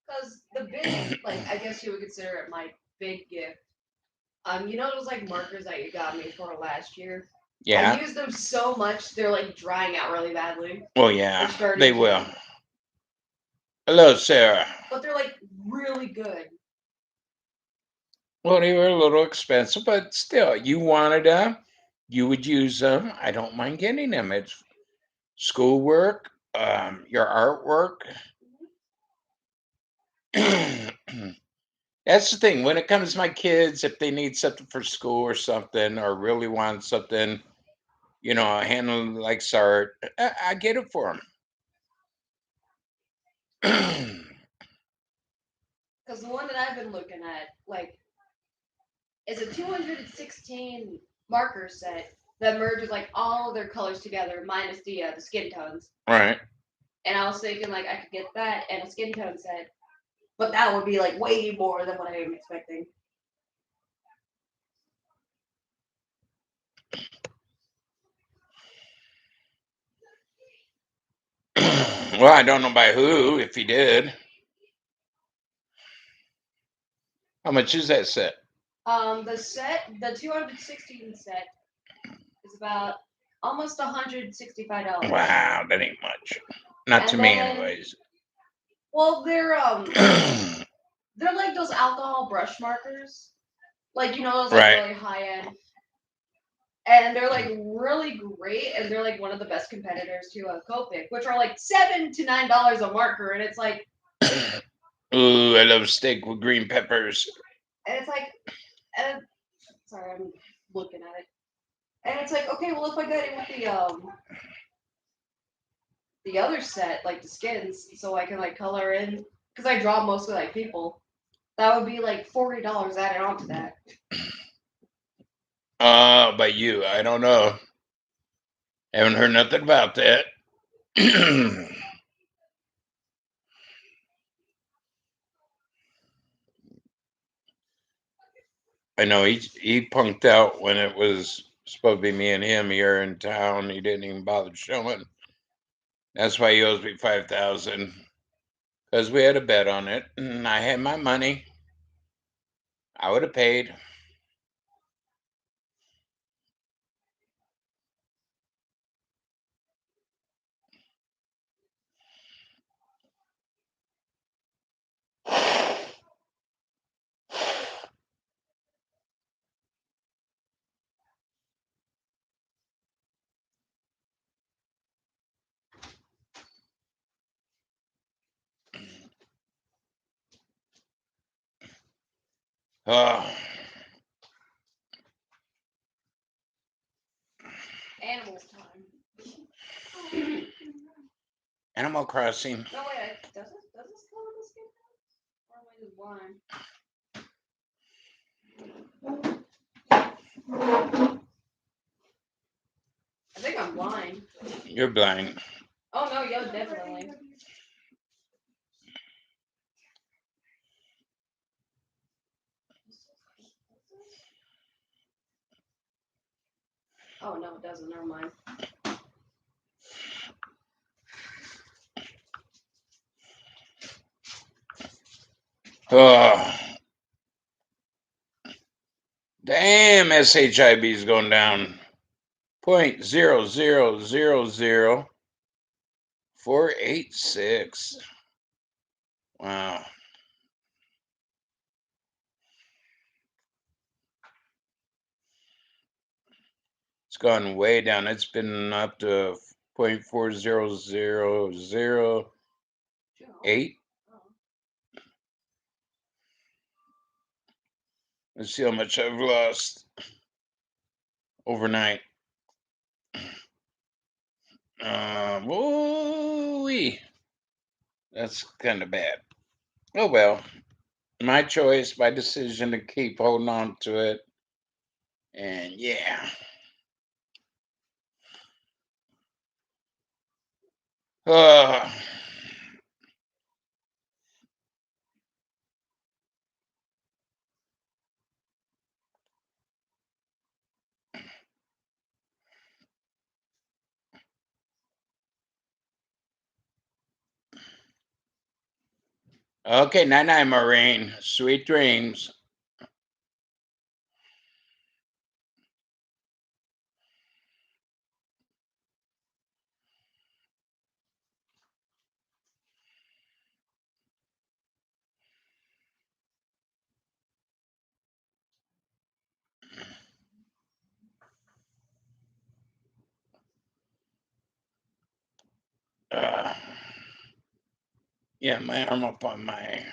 because the big like I guess you would consider it my big gift. You know those like markers that you got me for last year. yeah. I use them so much they're like drying out really badly. Oh yeah, They're starting they to. will. Hello, Sarah. But they're like really good. Well, they were a little expensive, but still, you wanted them. You would use them. I don't mind getting them. It's schoolwork, your artwork. That's the thing. When it comes to my kids, if they need something for school or something, or really want something, handle like art, I get it for them. Because the one that I've been looking at, like, is a 216 marker set that merges like all of their colors together, minus the skin tones. Right. And I was thinking like I could get that and a skin tone set, but that would be like way more than what I am expecting. Well, I don't know by who, if he did. How much is that set? The 216 set is about almost $165. Wow, that ain't much. Not to And me, then, anyways. well, they're like those alcohol brush markers, like those like Right. really high end, and they're like really great, and they're like one of the best competitors to Copic, which are like $7 to $9 a marker, and it's like, Ooh, I love steak with green peppers. and it's like, and sorry, I'm looking at it, and it's like, okay, well, if I got it with the other set, like the skins, so I can like color in, because I draw mostly like people, that would be like $40 added onto that. By you, I don't know. Haven't heard nothing about that. I know he punked out when it was supposed to be me and him here in town. He didn't even bother showing. That's why he owes me 5,000. Because we had a bet on it, and I had my money. I would have paid. Oh, Animals time. Animal Crossing. No, wait, does this color the skin tone? Or am I just blind? I think I'm blind. You're blind. Oh no, yeah, definitely. Oh no, it doesn't. Never mind. Oh, damn, SHIB is going down. 0.0000486. Wow. It's gone way down. It's been up to 0.40008. Let's see how much I've lost overnight. Woo-wee. That's kind of bad. Oh well. My choice, my decision to keep holding on to it. And yeah. Uh, okay, night night, Maureen. Sweet dreams. Uh, yeah, my arm up on my.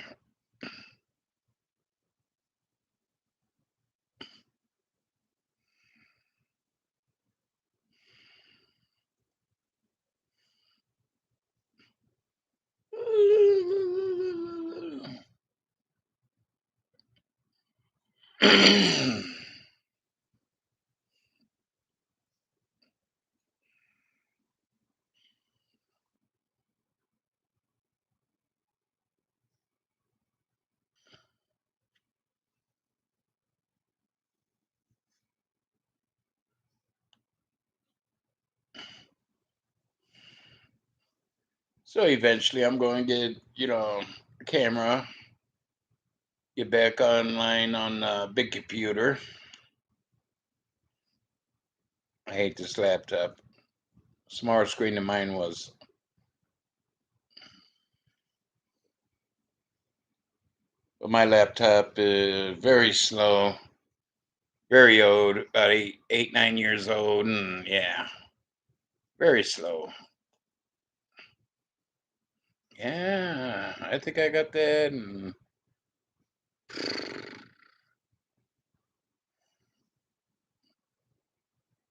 So eventually, I'm going to get a camera, get back online on a big computer, I hate this laptop. Smaller screen than mine was. But my laptop is very slow, very old, about 9 years old, and yeah, very slow. Yeah, I think I got that. And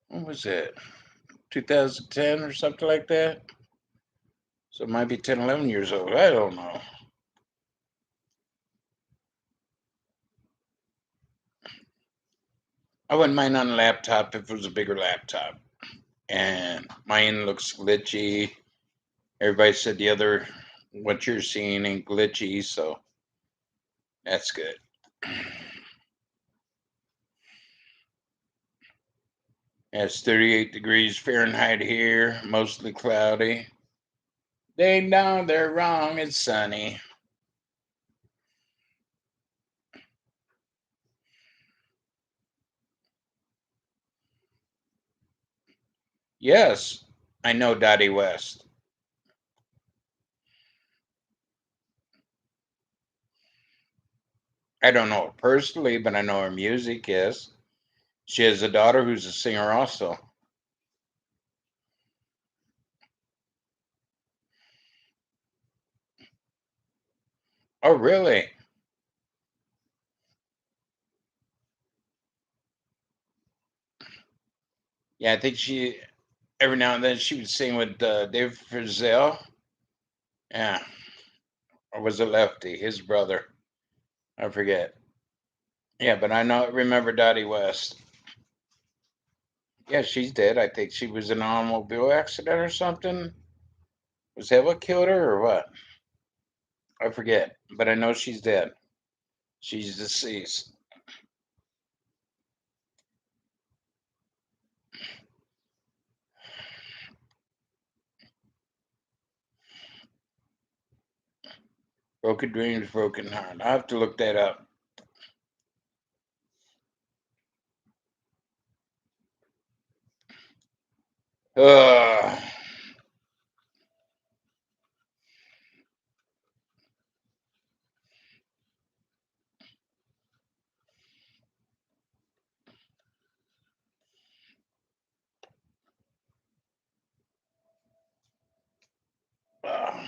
what was it? 2010 or something like that? So it might be 10, 11 years old. I don't know. I wouldn't mind on a laptop if it was a bigger laptop. And mine looks glitchy. Everybody said the other, what you're seeing ain't glitchy, so that's good. It's 38 degrees Fahrenheit here, mostly cloudy. They know they're wrong, it's sunny. Yes, I know Dottie West. I don't know her personally, but I know her music, yes. She has a daughter who's a singer also. Oh, really? Yeah, I think she, every now and then, she would sing with Dave Frizzell. Yeah. Or was it Lefty, his brother? I forget. Yeah, but remember Dottie West. Yeah, she's dead. I think she was in an automobile accident or something. Was that what killed her or what? I forget, but I know she's dead. She's deceased. Broken dreams, broken heart. I have to look that up. Uh, uh,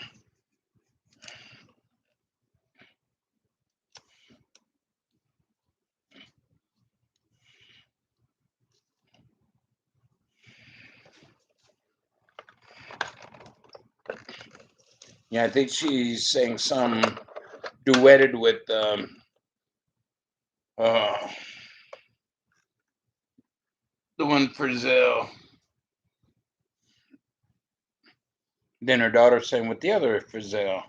yeah, I think she sang some duetted with uh, the one Frizzell. Then her daughter sang with the other Frizzell.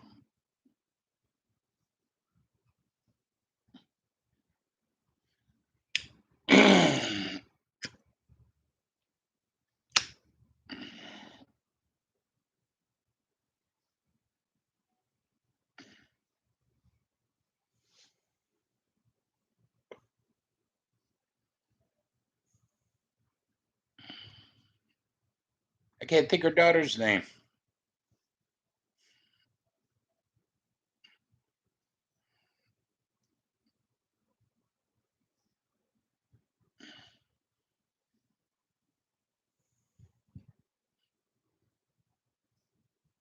I can't think her daughter's name.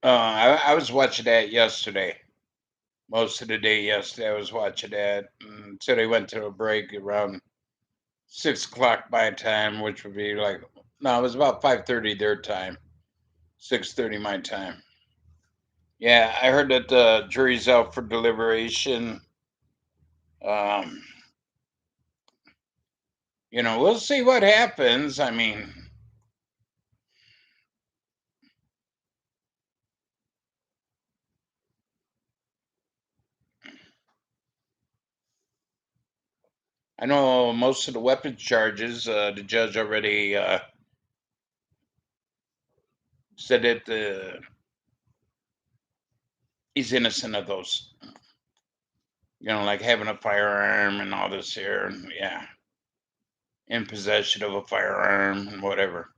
I was watching that yesterday. Most of the day yesterday, I was watching that until they went to a break around 6 o'clock my time, which would be like no, it was about 5:30 their time, 6:30 my time. Yeah, I heard that the jury's out for deliberation. Um, we'll see what happens. I mean, I know most of the weapons charges. The judge already said that he's innocent of those. Like having a firearm and all this here. Yeah, in possession of a firearm and whatever.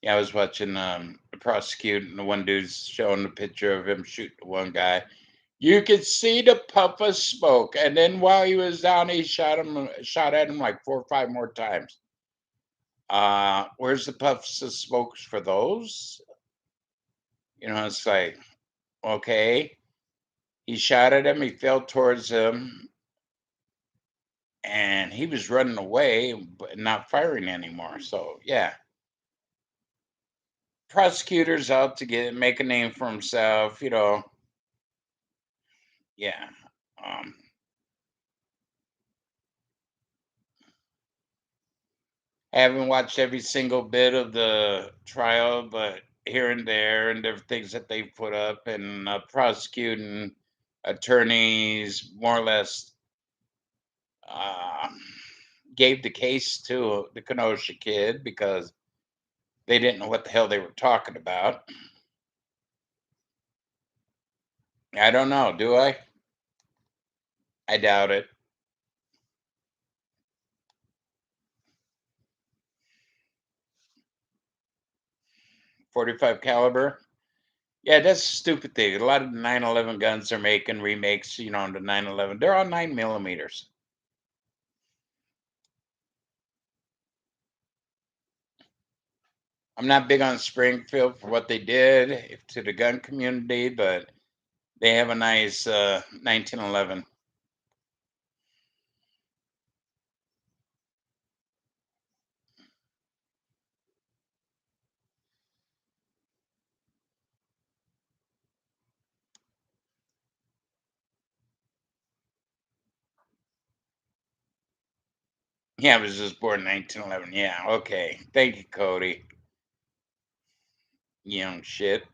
Yeah, I was watching the prosecute, and the one dude's showing the picture of him shooting one guy. You could see the puff of smoke, and then while he was down, he shot at him like 4 or 5 more times. Where's the puffs of smokes for those? It's like, okay, he shot at him, he fell towards him, and he was running away, but not firing anymore. So yeah, prosecutors out to make a name for himself. Yeah. Um, I haven't watched every single bit of the trial, but here and there, and there are things that they put up, and prosecuting attorneys more or less um, gave the case to the Kenosha kid because they didn't know what the hell they were talking about. I don't know, do I? I doubt it. 45 caliber. Yeah, that's a stupid thing. A lot of the 911 guns are making remakes, on the 911. They're all 9 millimeters. I'm not big on Springfield for what they did to the gun community, but they have a nice 1911. Yeah, I was just born in 1911. Yeah, okay. Thank you, Cody. Young shit.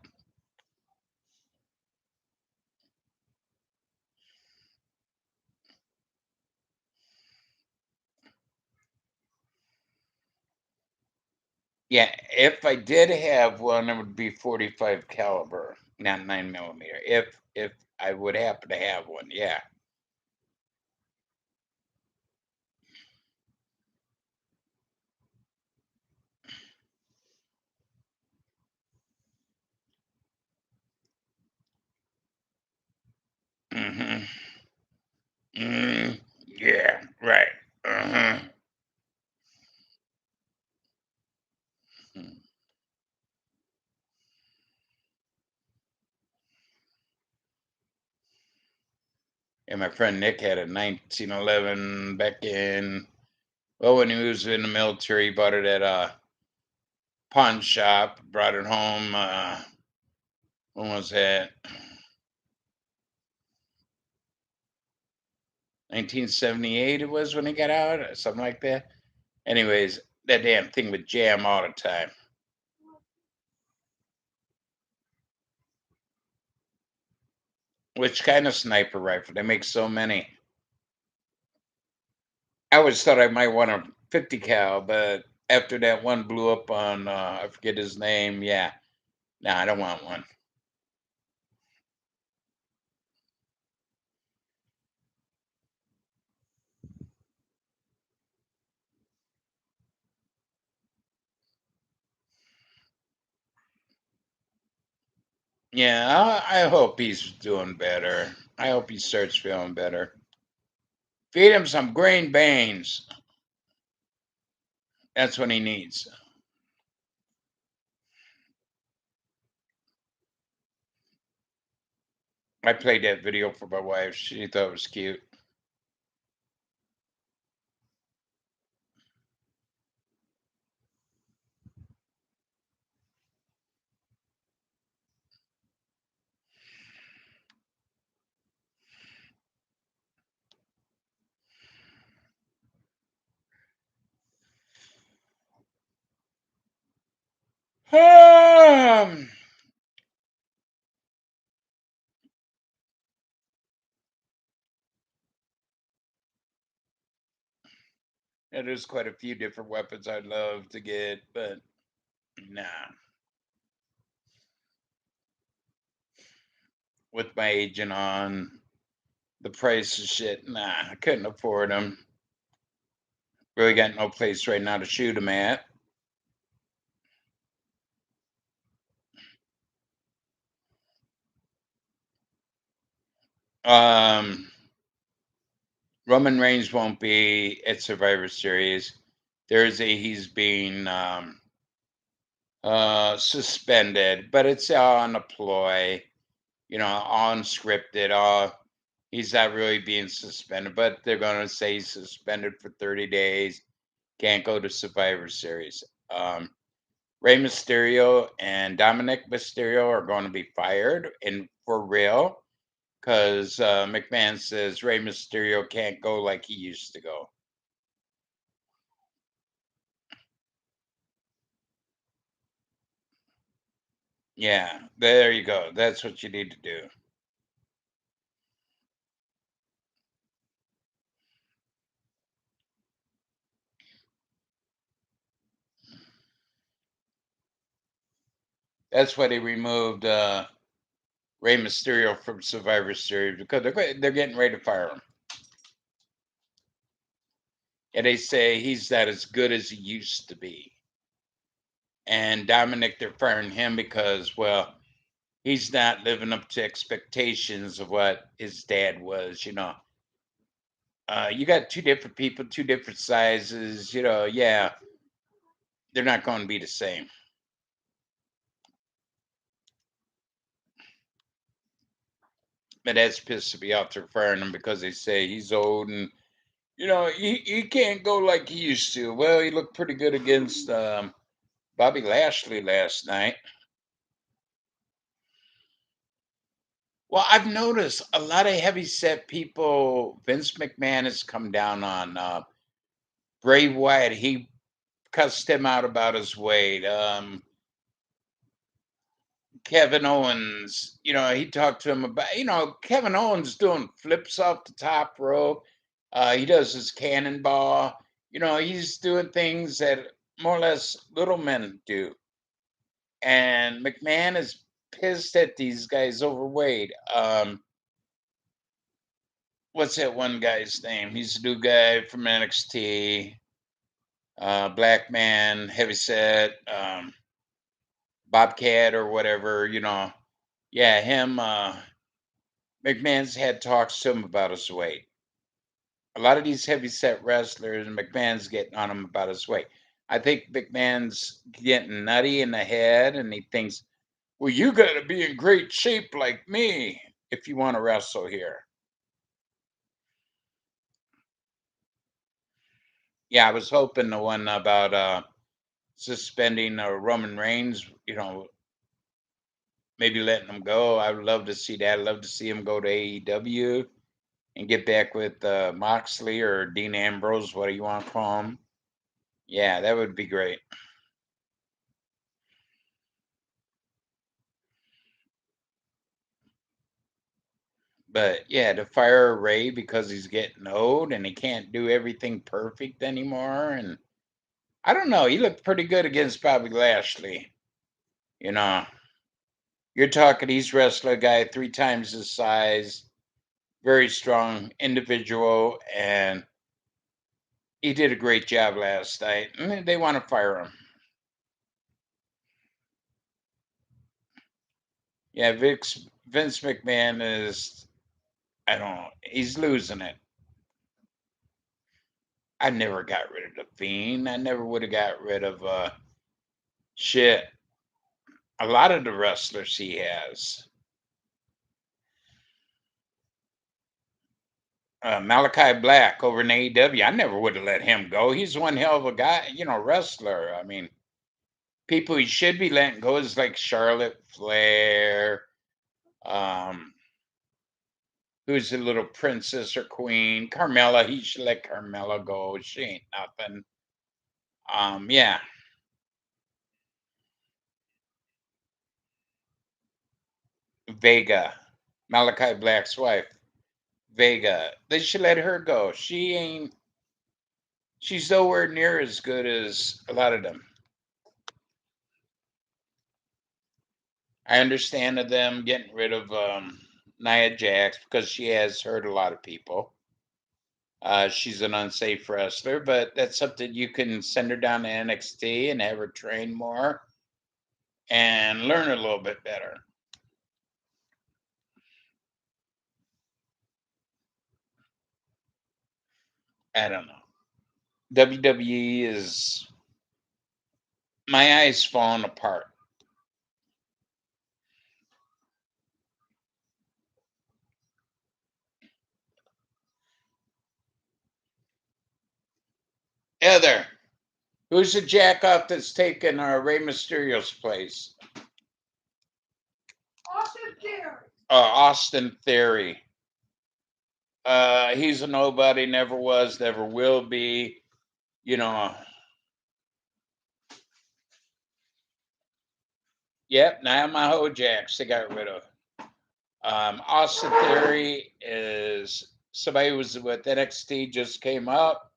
Yeah, if I did have one, it would be 45 caliber, not 9 millimeter. If I would happen to have one, yeah. Mm-hmm. Yeah, right. Uh-huh. Mm. And my friend Nick had a 1911 back in, well, when he was in the military, he bought it at a pawn shop, brought it home. When was that? 1978 it was when he got out, or something like that. Anyways, that damn thing would jam all the time. Which kind of sniper rifle? They make so many. I always thought I might want a 50 cal, but after that one blew up on, I forget his name. Yeah, no, I don't want one. Yeah, I hope he's doing better. I hope he starts feeling better. Feed him some green beans. That's what he needs. I played that video for my wife. She thought it was cute. Yeah, there's quite a few different weapons I'd love to get, but nah. with my agent on the price of shit. Nah, I couldn't afford them. Really got no place right now to shoot them at. Um, Roman Reigns won't be at Survivor Series. Thursday he's being suspended, but it's all on a ploy, all unscripted. All he's not really being suspended, but they're gonna say he's suspended for 30 days. Can't go to Survivor Series. Rey Mysterio and Dominic Mysterio are going to be fired, and for real, because McMahon says Rey Mysterio can't go like he used to go. Yeah, there you go. That's what you need to do. That's why they removed Rey Mysterio from Survivor Series, because they're getting ready to fire him. And they say he's not as good as he used to be. And Dominic, they're firing him because, well, he's not living up to expectations of what his dad was. You got two different people, two different sizes. Yeah, they're not going to be the same. But that's pissed me off. They're firing him because they say he's old and he can't go like he used to. Well, he looked pretty good against Bobby Lashley last night. Well, I've noticed a lot of heavy set people. Vince McMahon has come down on Bray Wyatt. He cussed him out about his weight. Kevin Owens, he talked to him about, Kevin Owens doing flips off the top rope. He does his cannonball. He's doing things that more or less little men do. And McMahon is pissed at these guys overweight. What's that one guy's name? He's a new guy from NXT. Black man, heavyset, Bobcat or whatever. Yeah, him. McMahon's had talks to him about his weight. A lot of these heavyset wrestlers, and McMahon's getting on him about his weight. I think McMahon's getting nutty in the head, and he thinks, well, you got to be in great shape like me if you want to wrestle here. Yeah, I was hoping the one about suspending Roman Reigns, maybe letting him go. I would love to see that. I'd love to see him go to AEW and get back with Moxley or Dean Ambrose, what do you want to call him? Yeah, that would be great. But yeah, to fire Ray because he's getting old and he can't do everything perfect anymore. And I don't know, he looked pretty good against Bobby Lashley. You're talking he's wrestler guy 3 times his size, very strong individual, and he did a great job last night. And they want to fire him. Yeah, Vince McMahon is, I don't know, he's losing it. I never got rid of the Fiend. I never would have got rid of shit. A lot of the wrestlers he has. Malachi Black over in AEW. I never would have let him go. He's one hell of a guy, wrestler. I mean, people he should be letting go is like Charlotte Flair. Who's the little princess or queen? Carmella. He should let Carmella go. She ain't nothing. Yeah. Vega, Malachi Black's wife. Vega. They should let her go. She's nowhere near as good as a lot of them. I understand them getting rid of Nia Jax because she has hurt a lot of people. She's an unsafe wrestler, but that's something you can send her down to NXT and have her train more and learn a little bit better. I don't know. WWE is my eyes falling apart. Heather, who's the jack off that's taken Rey Mysterio's place? Austin Theory. Austin Theory. He's a nobody, never was, never will be. You know. Yep, now my whole jacks they got rid of. Austin Theory is somebody who was with NXT, just came up,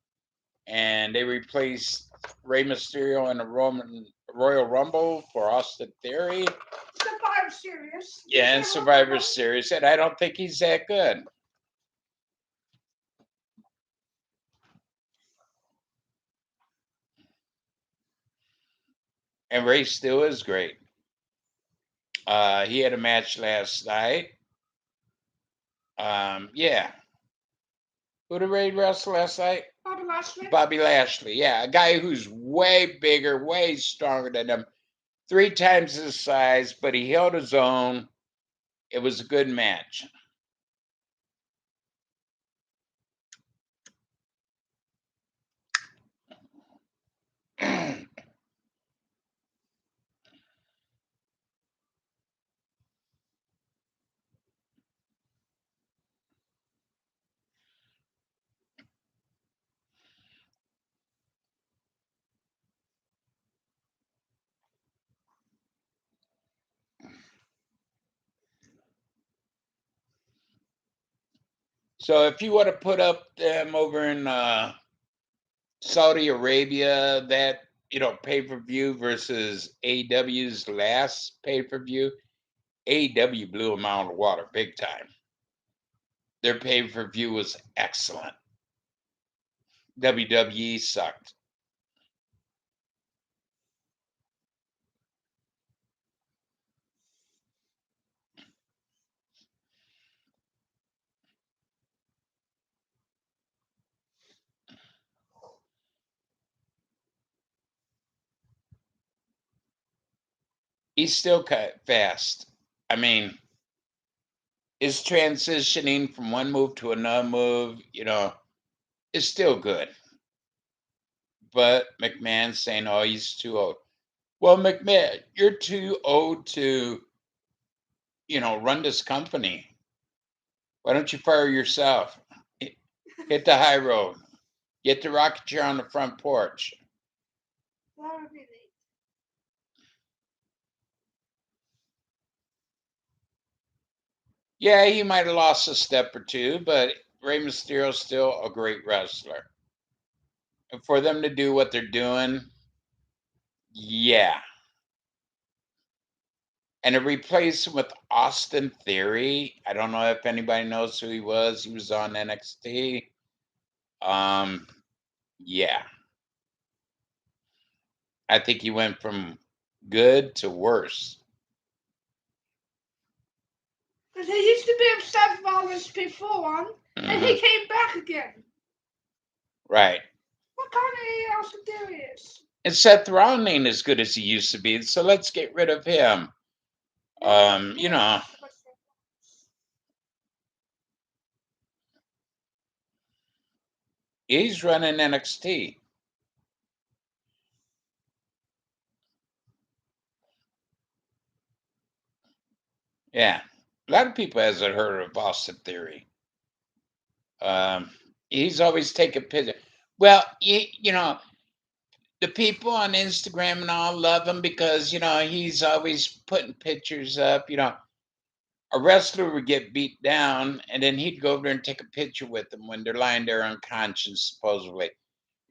and they replaced Rey Mysterio in the Royal Rumble for Austin Theory. Survivor Series. Yeah, and Survivor Series, and I don't think he's that good. And Ray still is great. He had a match last night. Yeah. Who did Ray wrestle last night? Bobby Lashley. Bobby Lashley. Yeah, a guy who's way bigger, way stronger than him, 3 times his size, but he held his own. It was a good match. So if you want to put up them over in Saudi Arabia, that pay-per-view versus AEW's last pay-per-view, AEW blew them out of the water big time. Their pay-per-view was excellent. WWE sucked. He's still cut fast. I mean, his transitioning from one move to another move, is still good. But McMahon's saying, oh, he's too old. Well, McMahon, you're too old to, run this company. Why don't you fire yourself? Hit the high road. Get the rocket chair on the front porch. That would be neat. Yeah, he might have lost a step or two, but Rey Mysterio's still a great wrestler. And for them to do what they're doing, yeah. And to replace him with Austin Theory, I don't know if anybody knows who he was. He was on NXT. Yeah. I think he went from good to worse. Because he used to be upset with all this before, and he came back again. Right. What kind of Austin Theory is? And Seth Rollins ain't as good as he used to be, so let's get rid of him. He's running NXT. Yeah. A lot of people hasn't heard of Austin Theory. He's always taking pictures. Well, the people on Instagram and all love him because, he's always putting pictures up. A wrestler would get beat down and then he'd go over there and take a picture with them when they're lying there unconscious, supposedly.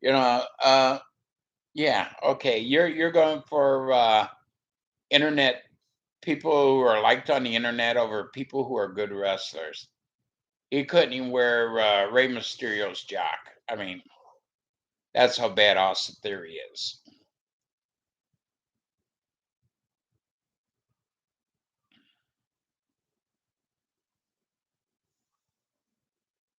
Yeah, okay. You're going for internet people who are liked on the internet over people who are good wrestlers. He couldn't even wear Rey Mysterio's jock. I mean, that's how bad Austin Theory is.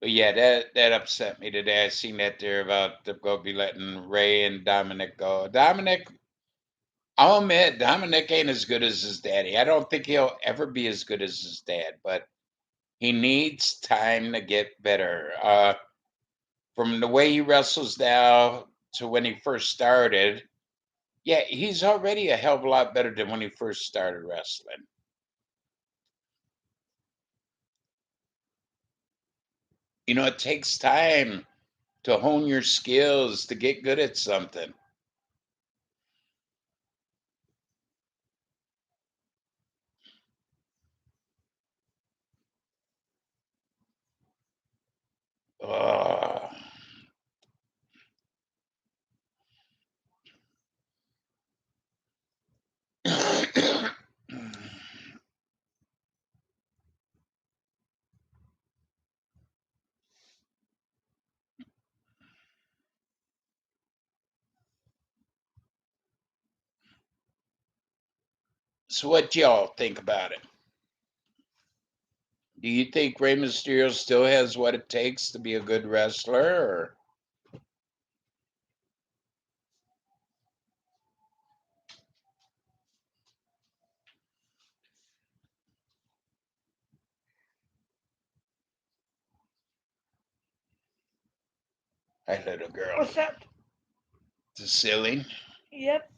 But yeah, that upset me today. I seen that they're about to go be letting Ray and Dominic go. Dominic, I'll admit, Dominic ain't as good as his daddy. I don't think he'll ever be as good as his dad, but he needs time to get better. From the way he wrestles now to when he first started, yeah, he's already a hell of a lot better than when he first started wrestling. You know, it takes time to hone your skills, to get good at something. Uh, so, what y'all think about it? Do you think Rey Mysterio still has what it takes to be a good wrestler? Or? Hi, little girl. What's up? The ceiling. Yep.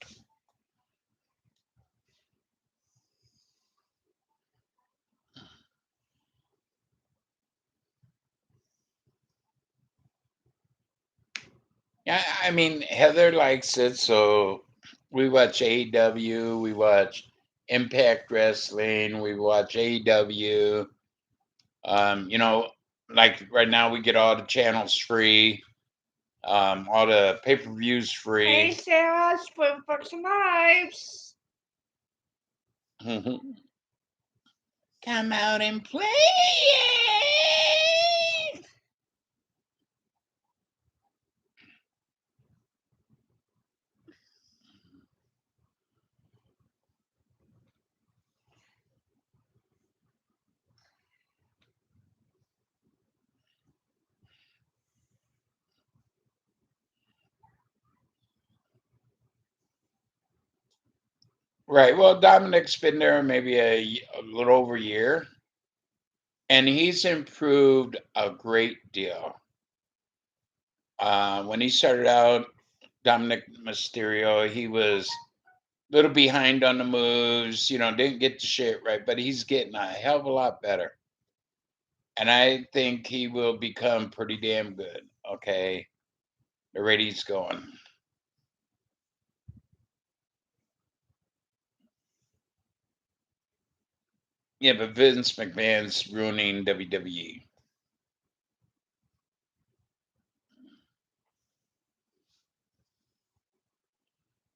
Yeah, I mean, Heather likes it, so we watch AEW, we watch Impact Wrestling, we watch AEW. You know, like right now we get all the channels free, all the pay-per-views Hey, free. Sarah, spoon for some knives. Come out and play. Right. Well, Dominic's been there maybe a little over a year, and he's improved a great deal. When he started out, Dominic Mysterio, he was a little behind on the moves, you know, didn't get the shit right, but he's getting a hell of a lot better. And I think he will become pretty damn good. Okay. The ratings going. Yeah, but Vince McMahon's ruining WWE.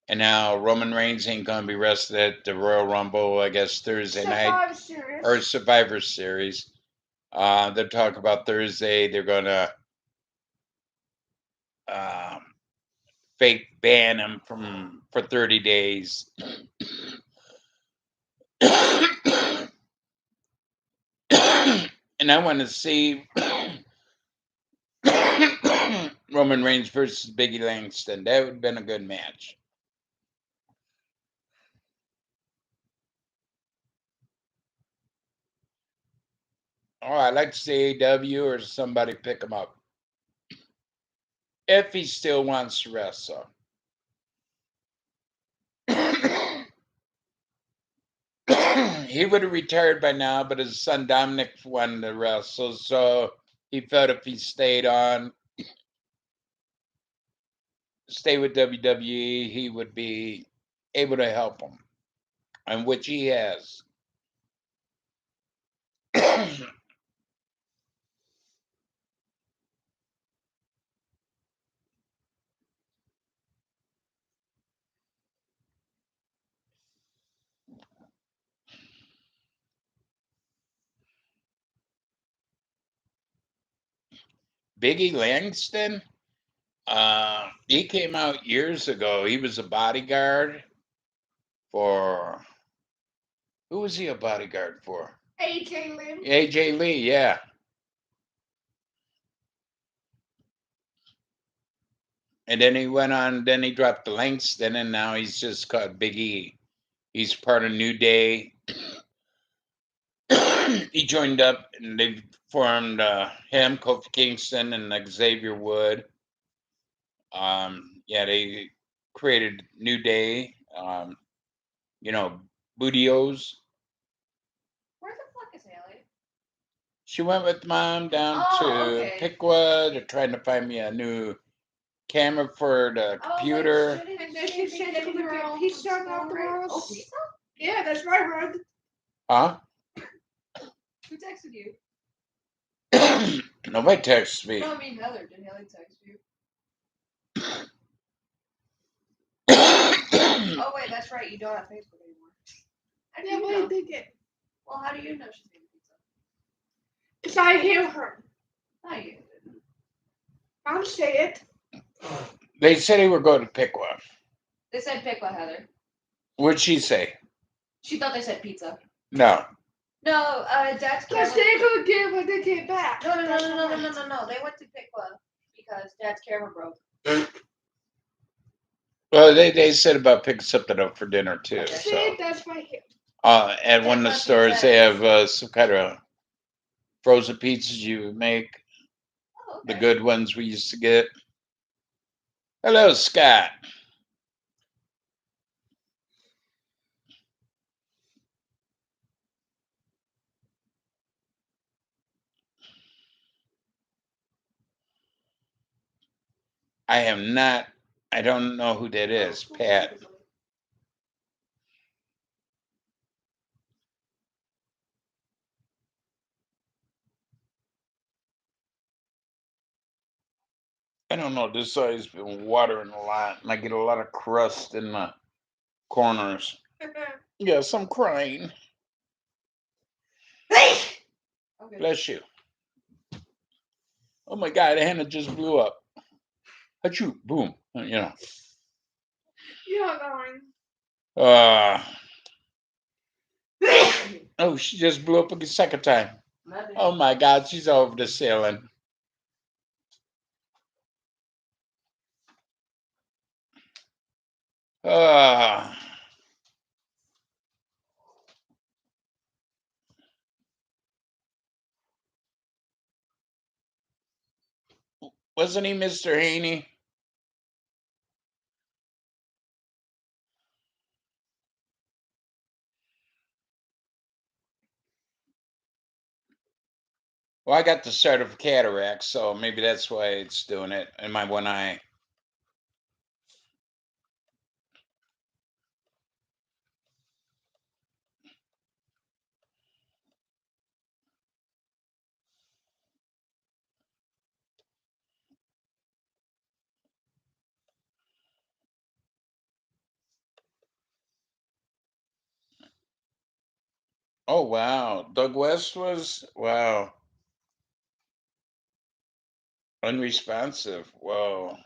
And now Roman Reigns ain't going to be wrestled at the Royal Rumble, I guess, Thursday night. Or Survivor Series. They're talking about Thursday. They're going to fake ban him for 30 days. And I want to see Roman Reigns versus Biggie Langston. That would have been a good match. Oh, I'd like to see AW or somebody pick him up. If he still wants to wrestle. He would have retired by now, but his son Dominic wanted to wrestle, so he felt if he stay with WWE, he would be able to help him, and which he has. Biggie Langston. He came out years ago. He was a bodyguard for who was he a bodyguard for? AJ Lim. AJ Lee, yeah. And then he went on. Then he dropped the Langston, and now he's just called Big E. He's part of New Day. He joined up, and they formed him, Kofi Kingston, and Xavier Wood. Yeah, they created New Day. You know, Bootios. Where the fuck is Haley? She went with mom down Oh, to okay. Piqua. They're trying to find me a new camera for the computer. And then she said she would get pizza afterwards. Oh, pizza? Yeah, that's right, Rod. Huh? Who texted you? Nobody texts me. No, I mean Heather. Did Haley text you? Oh wait, that's right. You don't have Facebook anymore. How do Yeah, you but know? I think it. Well, how do you know she's getting pizza? Because I hear her. No, you didn't. Mom say it. They said they were going to Piqua. They said pickle, Heather. What'd she say? She thought they said pizza. No. No, Dad's Because camera. they're going to get when they get back. No. That's They went to Pickwa because Dad's camera broke. Well, they said about picking something up for dinner too. See, So, that's right here. at one of the That's stores, what they she have some kind of frozen pizzas you make. Oh, The okay. good ones we used to get. Hello, Scott. I am not. I don't know who that is. Pat. I don't know. This side's been watering a lot, and I get a lot of crust in the corners. Yes, I'm crying. Okay. Bless you. Oh my God, Hannah just blew up. Achoo, boom. You know. You're going. Oh, she just blew up a second time. Nothing. Oh my God, she's over the ceiling. Uh, wasn't he Mr. Haney? Well, I got the start of cataract, so maybe that's why it's doing it in my one eye. Oh wow, Doug West was wow unresponsive. Whoa.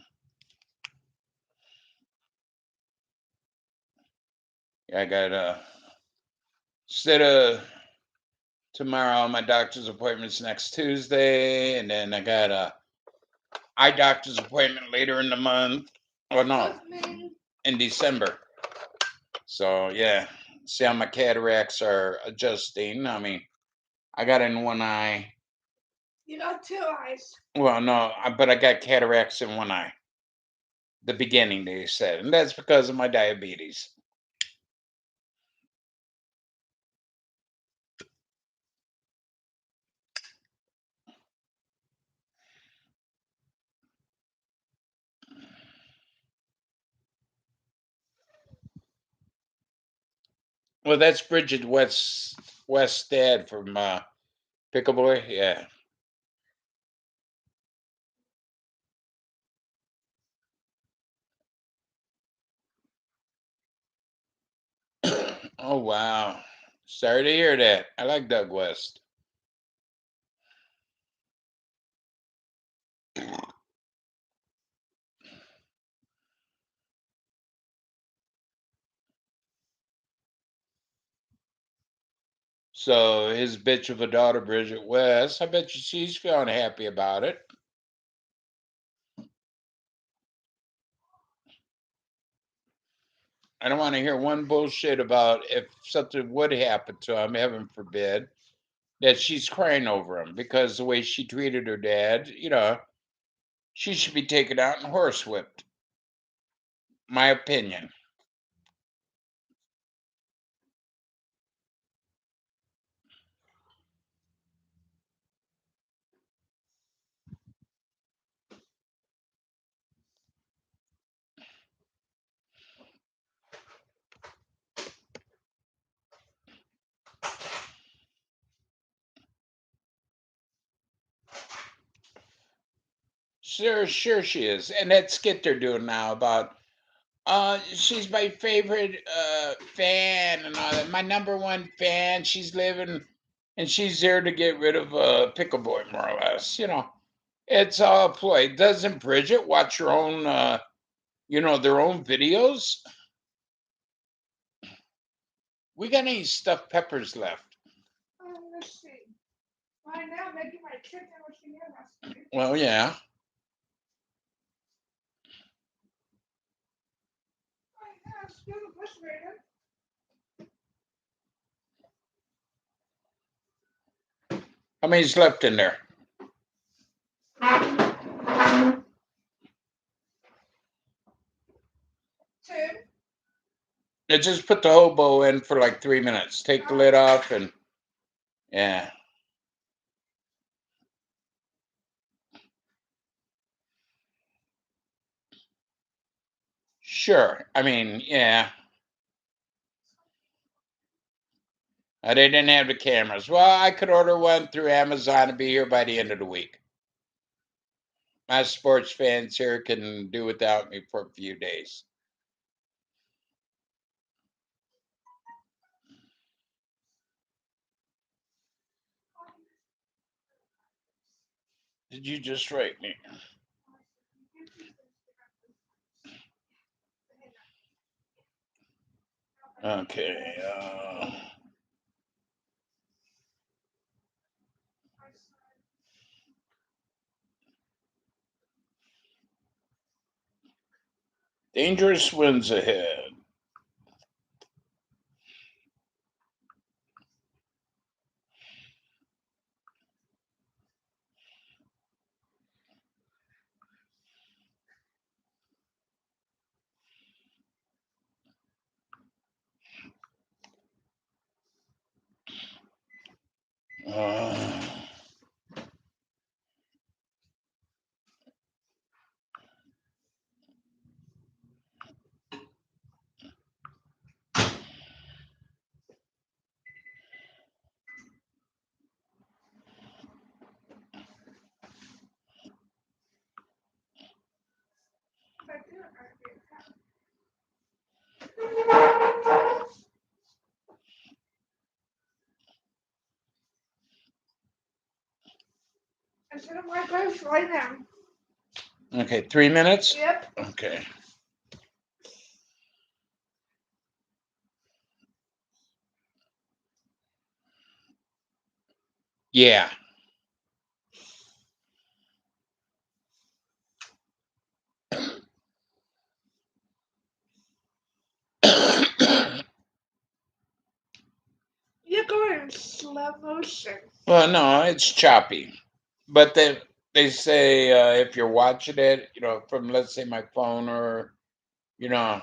Yeah, I got instead of tomorrow, my doctor's appointment's next Tuesday, and then I got a eye doctor's appointment later in the month. Oh no, in December. So yeah, see how my cataracts are adjusting. I mean, I got in one eye. You got two eyes. Well, no, but I got cataracts in one eye. The beginning, they said, and that's because of my diabetes. Well, that's Bridget West's dad from Pickle Boy. Yeah. Oh wow. Sorry to hear that. I like Doug West. So his bitch of a daughter, Bridget West, I bet you she's feeling happy about it. I don't want to hear one bullshit about if something would happen to him, heaven forbid, that she's crying over him because the way she treated her dad, she should be taken out and horsewhipped. My opinion. Sure she is. And that skit they're doing now about she's my favorite fan and all that. My number one fan. She's living and she's there to get rid of Pickle Boy, more or less. It's all a ploy. Doesn't Bridget watch her own their own videos? We got any stuffed peppers left? Let's see. Right now, making my chicken with the recipe. Well, yeah. Still refrigerator. How many's left in there? Two. Yeah, just put the hobo in for like 3 minutes. Take the lid off and yeah. Sure. I mean, yeah. They didn't have the cameras. Well, I could order one through Amazon and be here by the end of the week. My sports fans here can do without me for a few days. Did you just write me? Okay. Dangerous winds ahead. Uh, I said it my place right now. okay, 3 minutes? Yep. Okay. Yeah. You're going in slow motion. Well, no, it's choppy. But they say if you're watching it, from let's say my phone or you know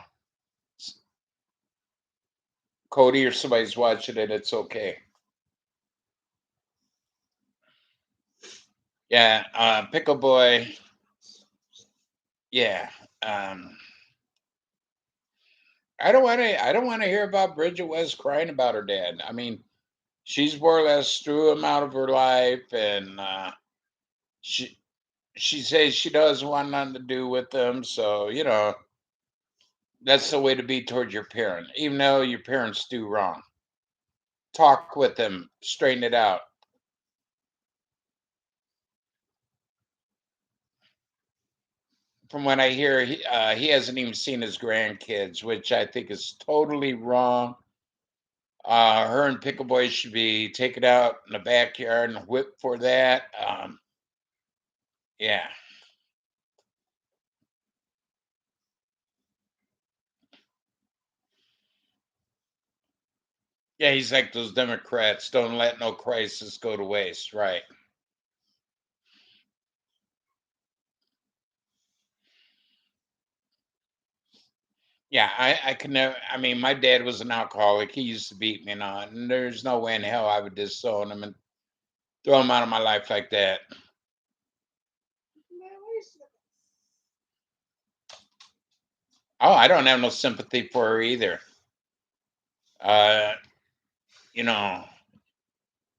Cody or somebody's watching it, it's okay. Yeah, Pickle Boy. Yeah. I don't want to hear about Bridget West crying about her dad. I mean, she's more or less threw him out of her life, and she she says she doesn't want nothing to do with him. So that's the way to be toward your parent, even though your parents do wrong. Talk with them, straighten it out. From what I hear, he hasn't even seen his grandkids, which I think is totally wrong. Her and Pickle Boy should be taken out in the backyard and whipped for that. Yeah. Yeah, he's like those Democrats. Don't let no crisis go to waste. Right. Yeah, I could never. I mean, my dad was an alcoholic. He used to beat me and all, and there's no way in hell I would disown him and throw him out of my life like that. Oh, I don't have no sympathy for her either. Uh, you know,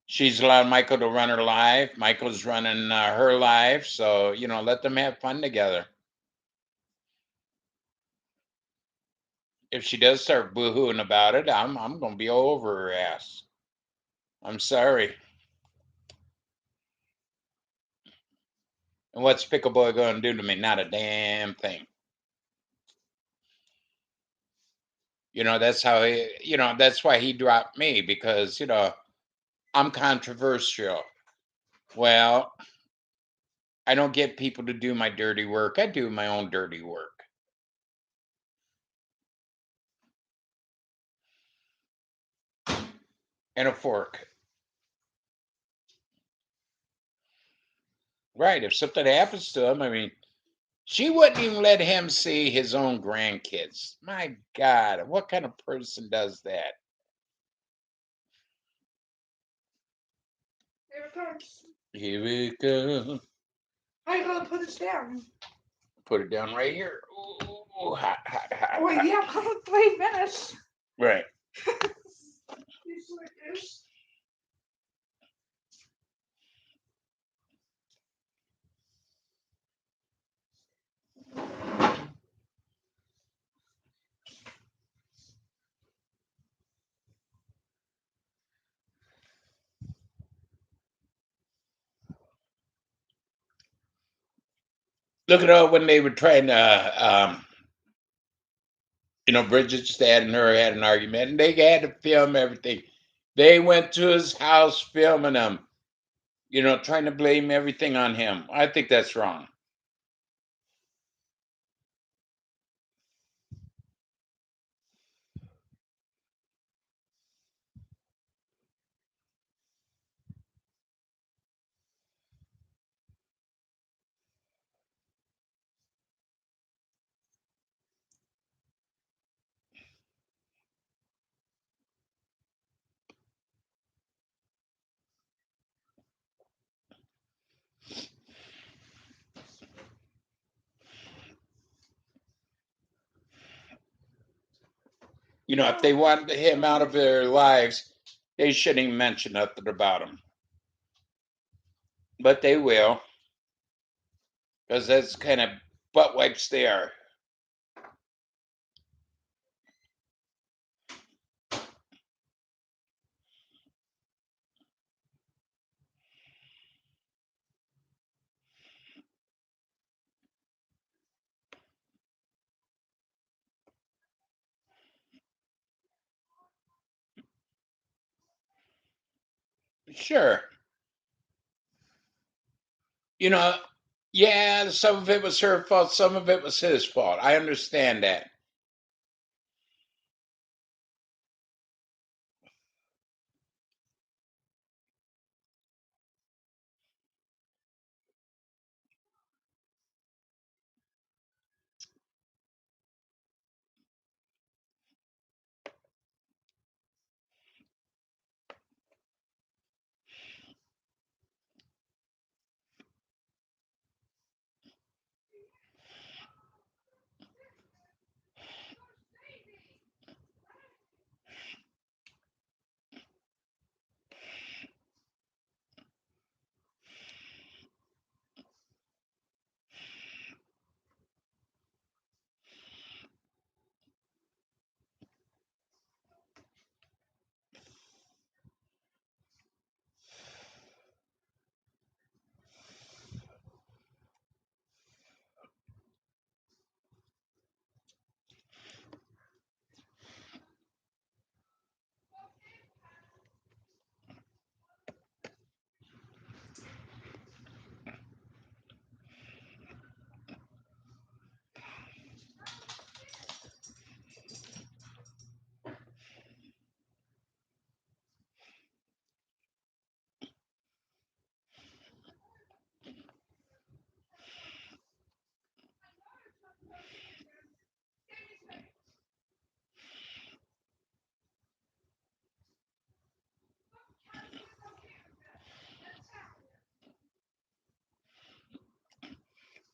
she's allowed Michael to run her life. Michael's running her life, so let them have fun together. If she does start boohooing about it, I'm gonna be all over her ass. I'm sorry. And what's Pickle Boy gonna do to me? Not a damn thing. That's how he. That's why he dropped me because I'm controversial. Well, I don't get people to do my dirty work. I do my own dirty work. And a fork. Right. If something happens to him, I mean, she wouldn't even let him see his own grandkids. My God, what kind of person does that? Here it comes. Here we go. How you gonna put this down? Put it down right here. Ooh, hot, hot, hot. Wait, hot. yeah, come 3 minutes. Right. It's like this. Look at all when they were trying to, Bridget's dad and her had an argument, and they had to film everything. They went to his house filming him, trying to blame everything on him. I think that's wrong. If they wanted him out of their lives, they shouldn't even mention nothing about him. But they will, because that's kind of butt wipes they are. Sure. You know, yeah, some of it was her fault, some of it was his fault. I understand that.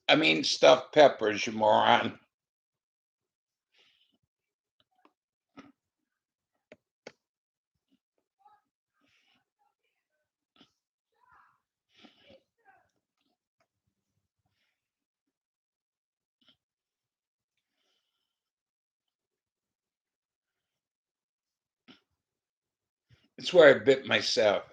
I mean stuffed peppers, you moron. That's where I bit myself.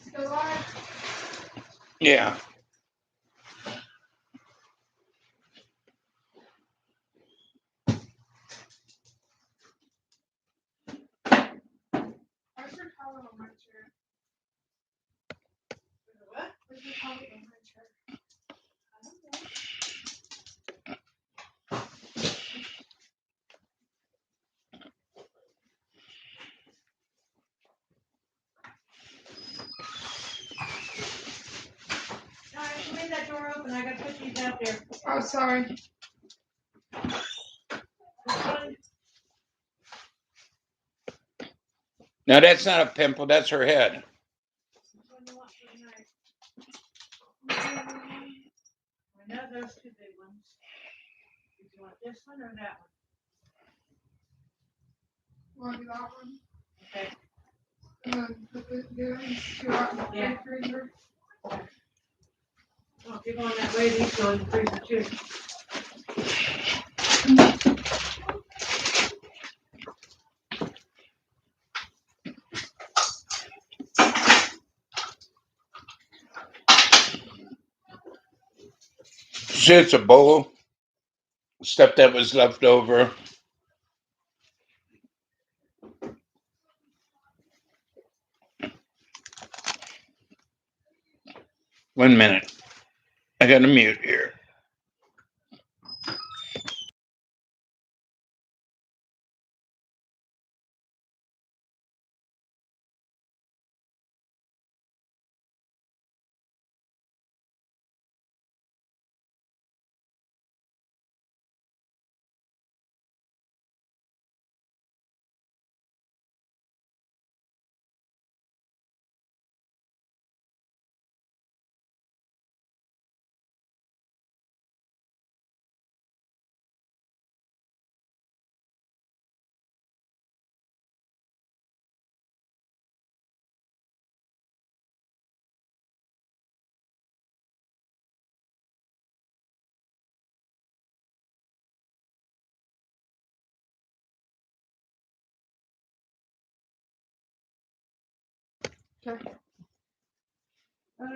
Still alive? Yeah. Where's your towel on my chair? What? Where's your towel on my chair? I don't know. No, I have to leave that door open. I gotta put these out there. Oh, sorry. This one, Now that's not a pimple, that's her head. this one you want for tonight. I know those two big ones. Did you want this one or that one? Want to do that one? Okay. And then put these two out in the Yeah. freezer. Well, if you're going that way, these go in the freezer too. See, it's a bowl. Stuff that was left over. One minute. I got to mute here. Okay.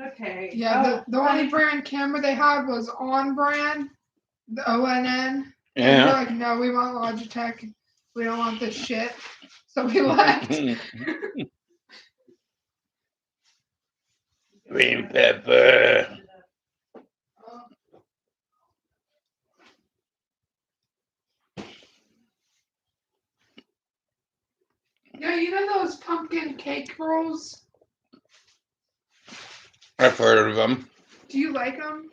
Okay. Yeah, the only brand camera they had was On Brand, the ONN. And they're Yeah. like, no, we want Logitech. We don't want this shit. So we left. Green pepper. Yeah, you know those pumpkin cake rolls? I've heard of them, Do you like them?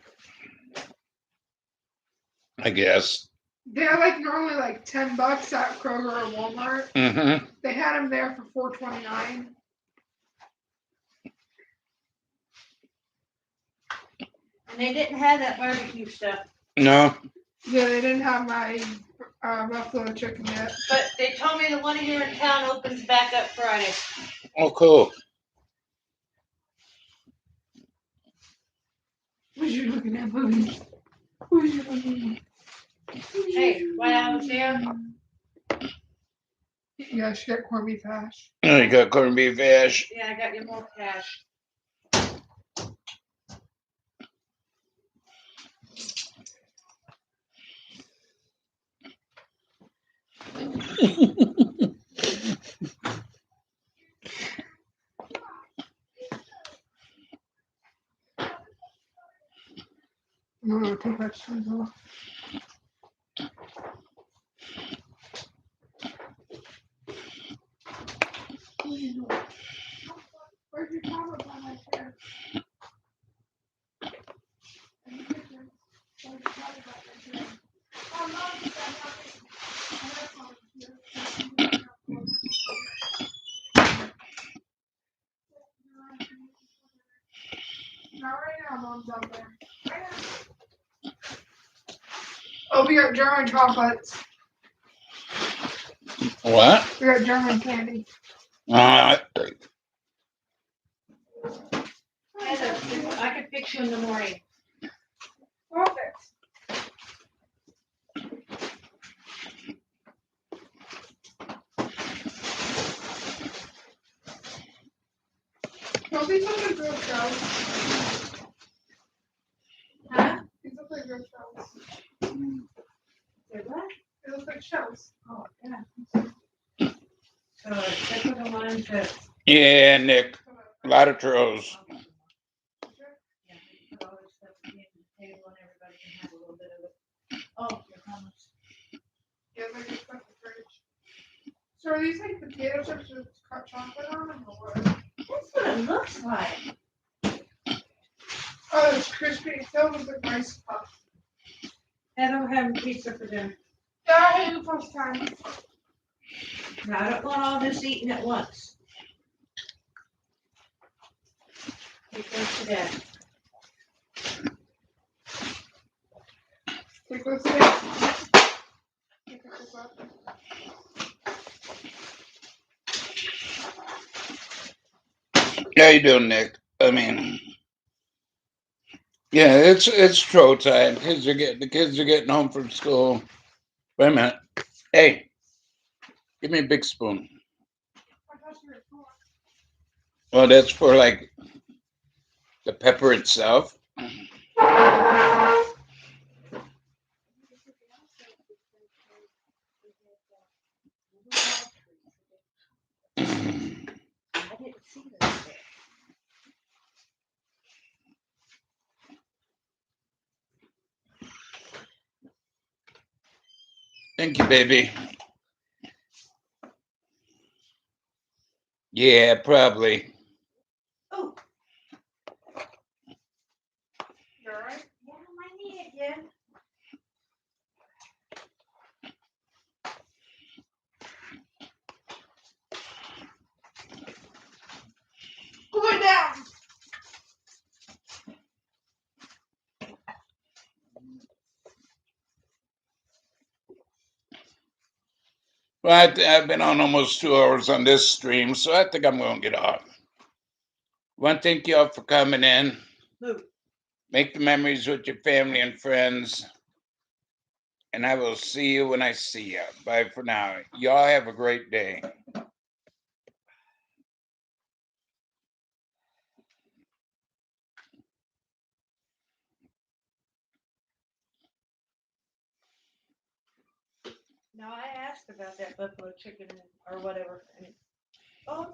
I guess. They're like normally like $10 at Kroger or Walmart. Mm-hmm. They had them there for $4.29. And they didn't have that barbecue stuff, No. Yeah, they didn't have my buffalo chicken yet. but they told me the one here in town opens back up Friday. Oh, cool. What you looking at, Boogie? What you looking at? Hey, while I was here, Yeah, she got corned beef hash. Oh, you got corned beef hash. yeah, I got you more cash. No, take that cheese off. Where's your tablet on my chair? In the kitchen. Where's your tablet on my chair? Oh, no, it's not. Not right now, Mom's out there. Right now. Oh, we got German chocolates. What? We got German candy. Heather, I could fix you in the morning. Perfect. Don't these look like real shells? Huh? These look like real shells. Say what? They look like shells. Oh, yeah. So, except for the ones that. Yeah, Nick. A lot of churros. Yeah, put all this stuff in the table and everybody can have a little bit of it. Oh, your hummus. Yeah, they're just like the fridge. So are these like potato chips with cut chocolate on them or what? That's what it looks like. Oh, it's crispy. It's filled with a rice puff. Heather, we're having pizza for dinner. Yeah, I had it the first time. Now, I don't want all this eaten at once. Take those to bed. Take those sticks. Take this up. How you doing, Nick? I mean, yeah, it's troll time. The kids are getting home from school. Wait a minute. Hey, give me a big spoon. I thought you were full. Well, that's for like the pepper itself. I didn't see those there. Thank you, baby. Yeah, probably. Oh, You alright? yeah, my knee again. Cool it down. Well, I've been on almost 2 hours on this stream, so I think I'm going to get off. Want to thank you all for coming in. Move. Make the memories with your family and friends. And I will see you when I see you. Bye for now. Y'all have a great day. No, I asked about that buffalo chicken or whatever. And oh,